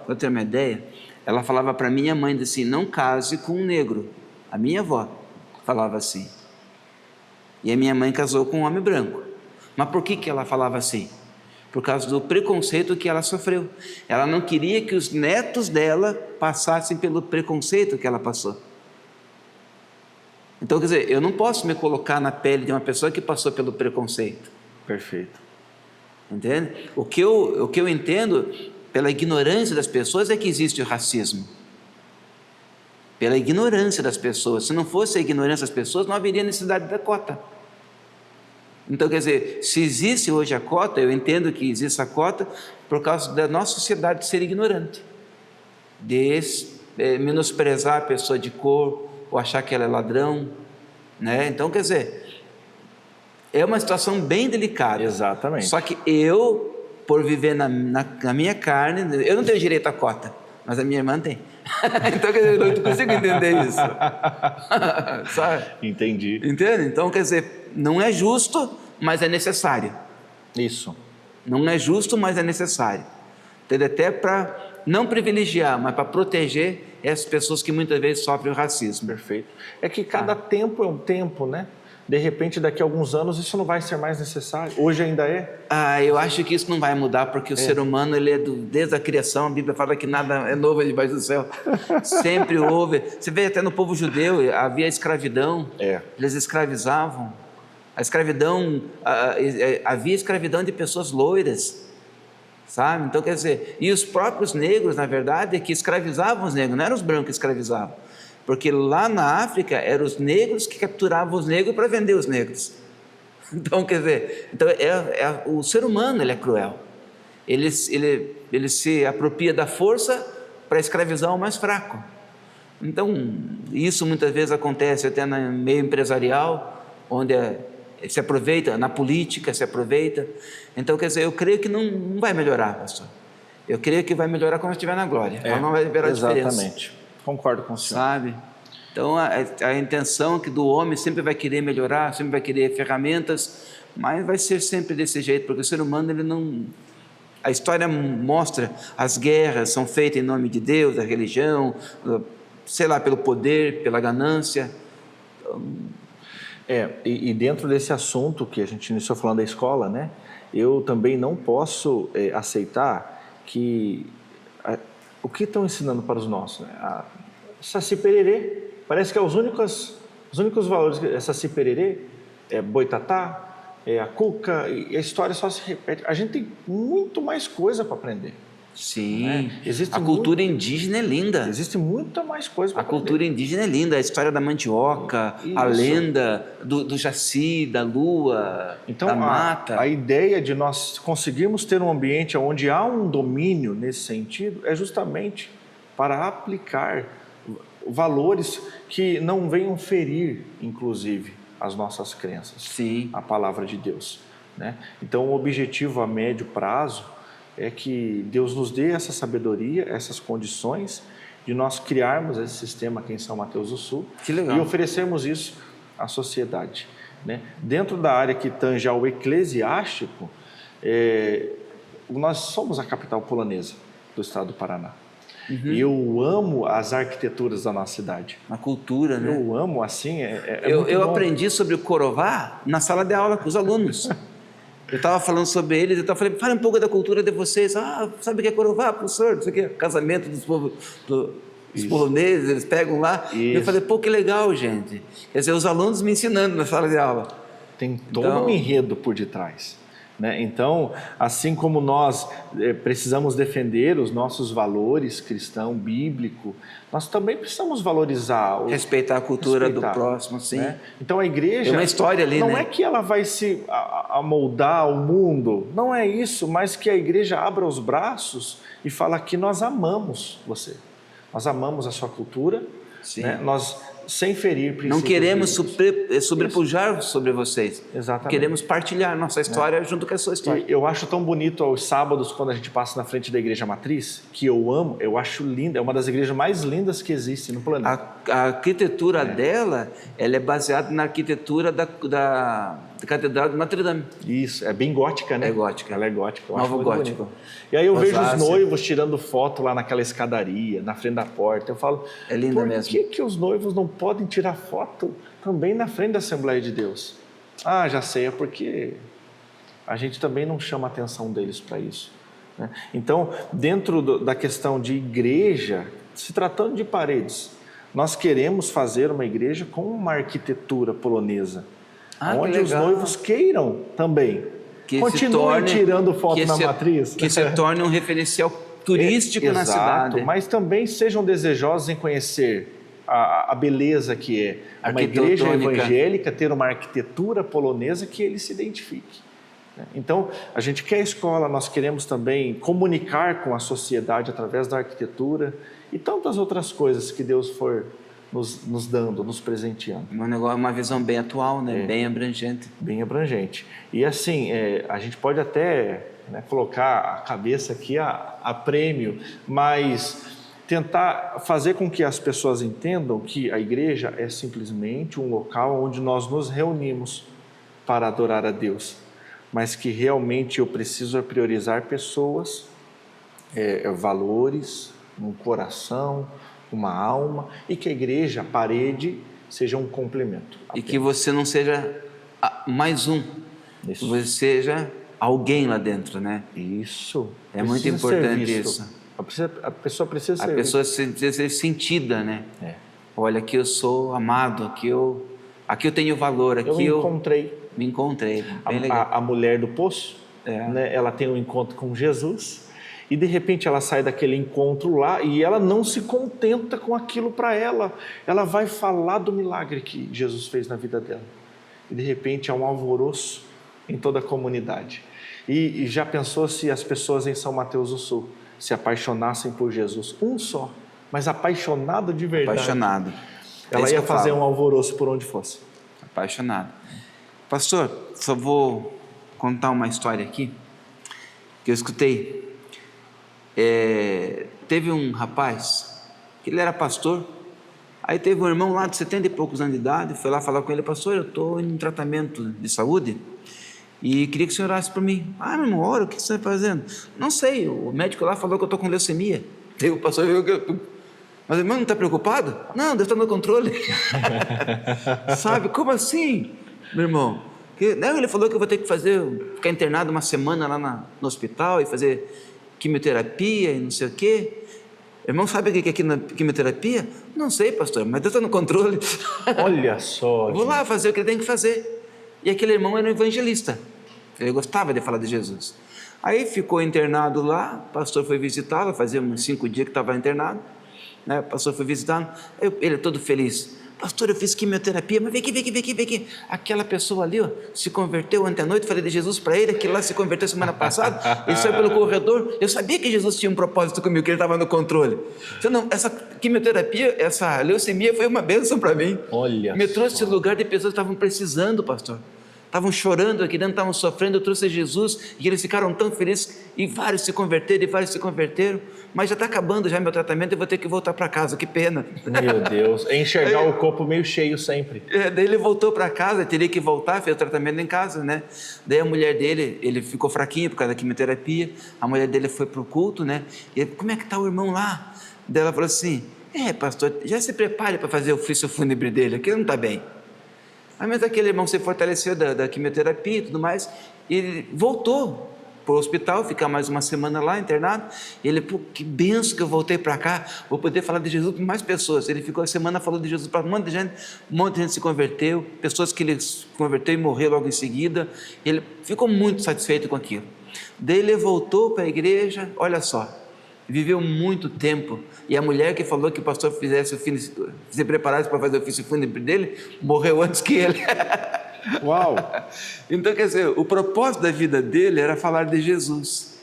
para ter uma ideia, ela falava para minha mãe assim, não case com um negro. A minha avó falava assim. E a minha mãe casou com um homem branco. Mas por que ela falava assim? Por causa do preconceito que ela sofreu. Ela não queria que os netos dela passassem pelo preconceito que ela passou. Então, quer dizer, eu não posso me colocar na pele de uma pessoa que passou pelo preconceito. Perfeito. Entende? O que eu entendo, pela ignorância das pessoas, é que existe o racismo. Pela ignorância das pessoas. Se não fosse a ignorância das pessoas, não haveria necessidade da cota. Então, quer dizer, se existe hoje a cota, eu entendo que existe a cota por causa da nossa sociedade ser ignorante, de menosprezar a pessoa de cor, ou achar que ela é ladrão, né? Então, quer dizer, é uma situação bem delicada. Exatamente. Só que eu, por viver na minha carne, eu não tenho direito à cota, mas a minha irmã tem. Então, quer dizer, eu não consigo entender isso. Sabe? Entendi. Entende? Então, quer dizer, não é justo, mas é necessário. Isso. Não é justo, mas é necessário. Entende? Até para não privilegiar, mas para proteger essas pessoas que muitas vezes sofrem o racismo. Perfeito. É que cada tempo é um tempo, né? De repente, daqui a alguns anos, isso não vai ser mais necessário. Hoje ainda é. Eu acho que isso não vai mudar, porque o ser humano, ele é desde a criação, a Bíblia fala que nada é novo debaixo do céu. Sempre houve. Você vê até no povo judeu, havia escravidão. Eles escravizavam. A escravidão, havia escravidão de pessoas loiras, sabe? Então, quer dizer, e os próprios negros, na verdade, que escravizavam os negros, não eram os brancos que escravizavam. Porque lá na África eram os negros que capturavam os negros para vender os negros. Então, quer dizer, o ser humano, ele é cruel. Ele se apropria da força para escravizar o mais fraco. Então, isso muitas vezes acontece até no meio empresarial, onde se aproveita, na política se aproveita. Então, quer dizer, eu creio que não vai melhorar, pastor. Eu creio que vai melhorar quando estiver na glória. Ela não vai haver a diferença. Exatamente. Concordo com o senhor. Sabe? Então, a intenção que do homem sempre vai querer melhorar, sempre vai querer ferramentas, mas vai ser sempre desse jeito, porque o ser humano, ele não... A história mostra, as guerras são feitas em nome de Deus, da religião, sei lá, pelo poder, pela ganância. E dentro desse assunto que a gente iniciou falando da escola, né? Eu também não posso aceitar que... o que estão ensinando para os nossos? Né? Saci Pererê, parece que é os únicos valores. Saci Pererê, boitatá, a cuca, e a história só se repete. A gente tem muito mais coisa para aprender. Sim, né? A cultura indígena é linda. Existe muita mais coisa para aprender. A cultura indígena é linda, a história da mandioca, a lenda do jaci, da lua, da mata. A ideia de nós conseguirmos ter um ambiente onde há um domínio nesse sentido é justamente para aplicar valores que não venham ferir, inclusive, as nossas crenças. Sim. A palavra de Deus. Né? Então, o objetivo a médio prazo é que Deus nos dê essa sabedoria, essas condições de nós criarmos esse sistema aqui em São Mateus do Sul. Que legal. E oferecermos isso à sociedade. Né? Dentro da área que tange ao eclesiástico, nós somos a capital polonesa do estado do Paraná. E eu amo as arquiteturas da nossa cidade. A cultura, né? Eu amo, assim, eu aprendi sobre o Corová na sala de aula com os alunos. Eu estava falando sobre eles, eu falei, fala um pouco da cultura de vocês. Sabe o que é Corová, professor? Isso aqui é casamento dos poloneses, eles pegam lá. Eu falei, pô, que legal, gente. Quer dizer, os alunos me ensinando na sala de aula. Tem todo um enredo por detrás. Né? Então, assim como nós precisamos defender os nossos valores cristão, bíblico, nós também precisamos valorizar... Respeitar a cultura do próximo, sim. Né? Então, a igreja... Tem uma história ali, não né? é que ela vai se amoldar ao mundo, não é isso, mas que a igreja abra os braços e fala que nós amamos você. Nós amamos a sua cultura, né? Nós... sem ferir princípios. Não queremos sobrepujar sobre vocês. Exatamente. Queremos partilhar nossa história junto com a sua história. E eu acho tão bonito aos sábados, quando a gente passa na frente da Igreja Matriz, que eu amo, eu acho linda, é uma das igrejas mais lindas que existe no planeta. A arquitetura dela, ela é baseada na arquitetura da Catedral de Notre Dame. Isso, é bem gótica, né? É gótica. Ela é gótica. Eu Novo acho gótico. Bonito. E aí eu vejo os noivos tirando foto lá naquela escadaria, na frente da porta. Eu falo, é linda mesmo. Por que os noivos não podem tirar foto também na frente da Assembleia de Deus? Já sei, é porque a gente também não chama a atenção deles para isso. Né? Então, dentro da questão de igreja, se tratando de paredes, nós queremos fazer uma igreja com uma arquitetura polonesa, onde os noivos queiram também. Continuem tirando foto na matriz. Que se torne um referencial turístico na cidade. Mas também sejam desejosos em conhecer a beleza que é uma igreja Arquitetônica. evangélica ter uma arquitetura polonesa que ele se identifique. Então, a gente quer a escola, nós queremos também comunicar com a sociedade através da arquitetura e tantas outras coisas que Deus for nos dando, nos presenteando. Um negócio, uma visão bem atual, né? Bem abrangente. Bem abrangente. E assim, a gente pode até, né, colocar a cabeça aqui a prêmio, mas tentar fazer com que as pessoas entendam que a igreja é simplesmente um local onde nós nos reunimos para adorar a Deus, mas que realmente eu preciso priorizar pessoas, valores, um coração, uma alma, e que a igreja, a parede, seja um complemento. E que você não seja mais um, Isso. que você seja alguém lá dentro, né? Isso. É muito Precisa ser importante visto. isso. A pessoa precisa A ser pessoa precisa ser sentida, né? É. Olha, aqui eu sou amado, aqui eu tenho valor, aqui Eu encontrei me encontrei. Bem legal. a mulher do poço, né? Ela tem um encontro com Jesus e de repente ela sai daquele encontro lá e ela não se contenta com aquilo para ela. Ela vai falar do milagre que Jesus fez na vida dela. E de repente há um alvoroço em toda a comunidade. E já pensou se as pessoas em São Mateus do Sul se apaixonassem por Jesus? Um só, mas apaixonado de verdade. Apaixonado. Ela ia fazer um alvoroço por onde fosse. Apaixonado. Pastor, só vou contar uma história aqui que eu escutei. Teve um rapaz, que ele era pastor, aí teve um irmão lá de 70 e poucos anos de idade, foi lá falar com ele: pastor, eu estou em tratamento de saúde e queria que o senhor orasse por mim. Ah, meu irmão, ora, o que você está fazendo? Não sei, o médico lá falou que eu estou com leucemia. Aí o pastor viu que... Mas o irmão não está preocupado? Não, Deus está no controle. Sabe, como assim, meu irmão? Não, ele falou que eu vou ter que ficar internado uma semana lá no hospital e fazer quimioterapia e não sei o quê. Irmão, sabe o que é quimioterapia? Não sei, pastor, mas Deus está no controle. Olha só. Vou lá fazer o que ele tem que fazer. E aquele irmão era um evangelista. Ele gostava de falar de Jesus. Aí ficou internado lá, o pastor foi visitá-lo, fazia uns 5 dias que estava internado, né? O pastor foi visitá-lo, ele todo feliz: pastor, eu fiz quimioterapia, mas vem aqui. Aquela pessoa ali, ó, se converteu ontem à noite, falei de Jesus para ele, aquele lá se converteu semana passada, ele saiu pelo corredor, eu sabia que Jesus tinha um propósito comigo, que ele estava no controle. Então, essa quimioterapia, essa leucemia foi uma bênção para mim. Olha, me trouxe esse lugar de pessoas que estavam precisando, pastor. Estavam chorando aqui dentro, estavam sofrendo, eu trouxe Jesus e eles ficaram tão felizes, e vários se converteram, mas já está acabando já meu tratamento, eu vou ter que voltar para casa, que pena. Meu Deus, enxergar o copo meio cheio sempre. Daí ele voltou para casa, teria que voltar, fez o tratamento em casa, né? Daí a mulher dele, ele ficou fraquinho por causa da quimioterapia, a mulher dele foi para o culto, né? E ele: como é que está o irmão lá? Daí ela falou assim: pastor, já se prepare para fazer o ofício fúnebre dele, aqui não está bem. Mas aquele irmão se fortaleceu da quimioterapia e tudo mais, e ele voltou para o hospital, ficar mais uma semana lá internado, e ele: pô, que benção que eu voltei para cá, vou poder falar de Jesus para mais pessoas. Ele ficou a semana falando de Jesus para um monte de gente se converteu, pessoas que ele se converteu e morreu logo em seguida, ele ficou muito satisfeito com aquilo. Daí ele voltou para a igreja, olha só, viveu muito tempo, e a mulher que falou que o pastor se preparasse para fazer o ofício fúnebre dele, morreu antes que ele. Uau! Então, quer dizer, o propósito da vida dele era falar de Jesus,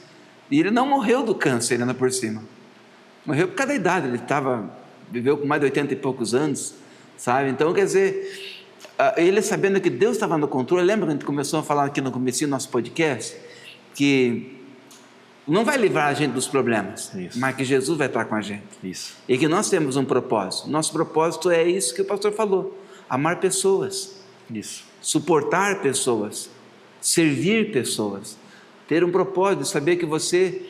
e ele não morreu do câncer ainda por cima, morreu por causa da idade, viveu com mais de 80 e poucos anos, sabe? Então, quer dizer, ele sabendo que Deus estava no controle. Lembra que a gente começou a falar aqui no comecinho do nosso podcast, que não vai livrar a gente dos problemas, mas que Jesus vai estar com a gente. Isso. E que nós temos um propósito. Nosso propósito é isso que o pastor falou: amar pessoas, Isso. suportar pessoas, servir pessoas, ter um propósito de saber que você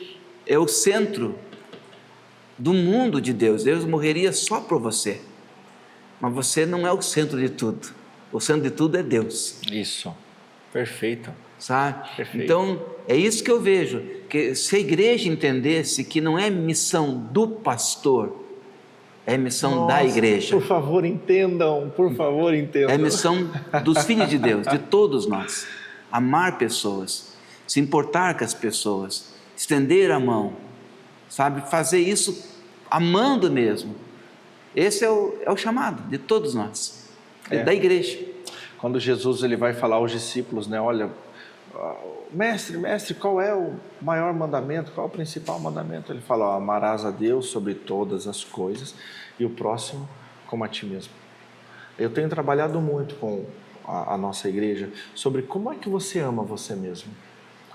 é o centro do mundo de Deus. Deus morreria só por você, mas você não é o centro de tudo. O centro de tudo é Deus. Isso. Perfeito. Sabe? Perfeito. Então, é isso que eu vejo, que se a igreja entendesse que não é missão do pastor, é missão da igreja. Por favor, entendam, É missão dos filhos de Deus, de todos nós. Amar pessoas, se importar com as pessoas, estender a mão, sabe? Fazer isso amando mesmo. Esse é o chamado de todos nós, da igreja. Quando Jesus ele vai falar aos discípulos, né? Olha, mestre, qual é o maior mandamento? Qual é o principal mandamento? Ele fala, amarás a Deus sobre todas as coisas e o próximo como a ti mesmo. Eu tenho trabalhado muito com a nossa igreja sobre como é que você ama você mesmo.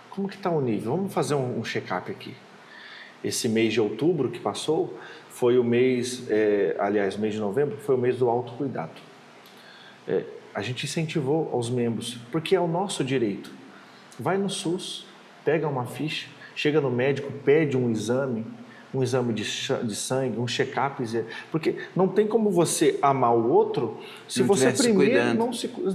Como que está o nível? Vamos fazer um check-up aqui. Esse mês de outubro que passou foi o mês, mês de novembro, foi o mês do autocuidado. A gente incentivou aos membros, porque é o nosso direito. Vai no SUS, pega uma ficha, chega no médico, pede um exame de sangue, um check-up, porque não tem como você amar o outro se você primeiro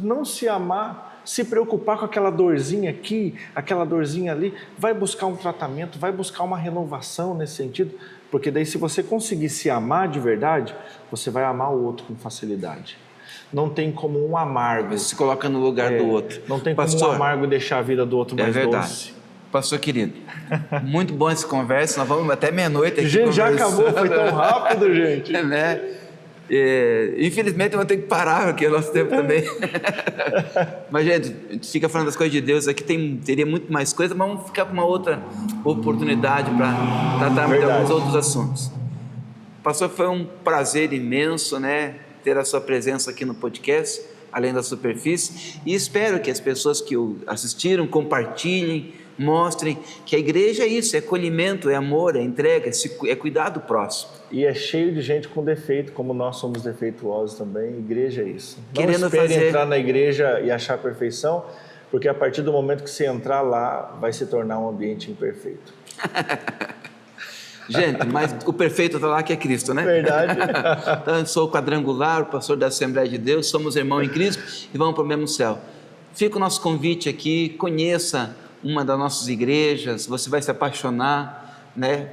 não se amar, se preocupar com aquela dorzinha aqui, aquela dorzinha ali, vai buscar um tratamento, vai buscar uma renovação nesse sentido, porque daí se você conseguir se amar de verdade, você vai amar o outro com facilidade. Não tem como um amargo. Você se coloca no lugar do outro. Não tem como um amargo deixar a vida do outro mais doce. Pastor querido, muito bom essa conversa, nós vamos até meia-noite aqui. Gente, já acabou, foi tão rápido, gente. Né? Infelizmente eu vou ter que parar aqui o nosso tempo também. Mas, gente, a gente fica falando das coisas de Deus aqui, teria muito mais coisa, mas vamos ficar com uma outra oportunidade para tratarmos de alguns outros assuntos. Pastor, foi um prazer imenso, né, ter a sua presença aqui no podcast, além da superfície, e espero que as pessoas que o assistiram compartilhem, mostrem que a igreja é isso, é acolhimento, é amor, é entrega, é cuidar do próximo. E é cheio de gente com defeito, como nós somos defeituosos também, igreja é isso. Querendo não espere entrar na igreja e achar perfeição, porque a partir do momento que você entrar lá, vai se tornar um ambiente imperfeito. Gente, mas o perfeito está lá, que é Cristo, né? Verdade. Então, eu sou o Quadrangular, o pastor da Assembleia de Deus, somos irmãos em Cristo e vamos para o mesmo céu. Fica o nosso convite aqui, conheça uma das nossas igrejas, você vai se apaixonar, né?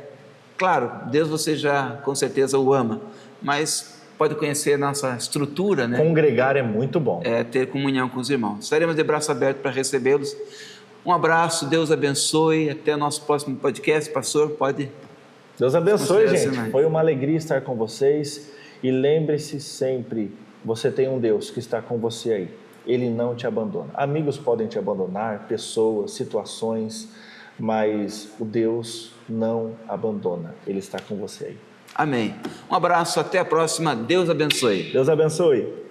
Claro, Deus você já com certeza o ama, mas pode conhecer a nossa estrutura, né? Congregar é muito bom. Ter comunhão com os irmãos. Estaremos de braço aberto para recebê-los. Um abraço, Deus abençoe, até o nosso próximo podcast. Pastor, pode... Deus abençoe, gente. Foi uma alegria estar com vocês e lembre-se sempre, você tem um Deus que está com você aí. Ele não te abandona. Amigos podem te abandonar, pessoas, situações, mas o Deus não abandona. Ele está com você aí. Amém. Um abraço, até a próxima. Deus abençoe. Deus abençoe.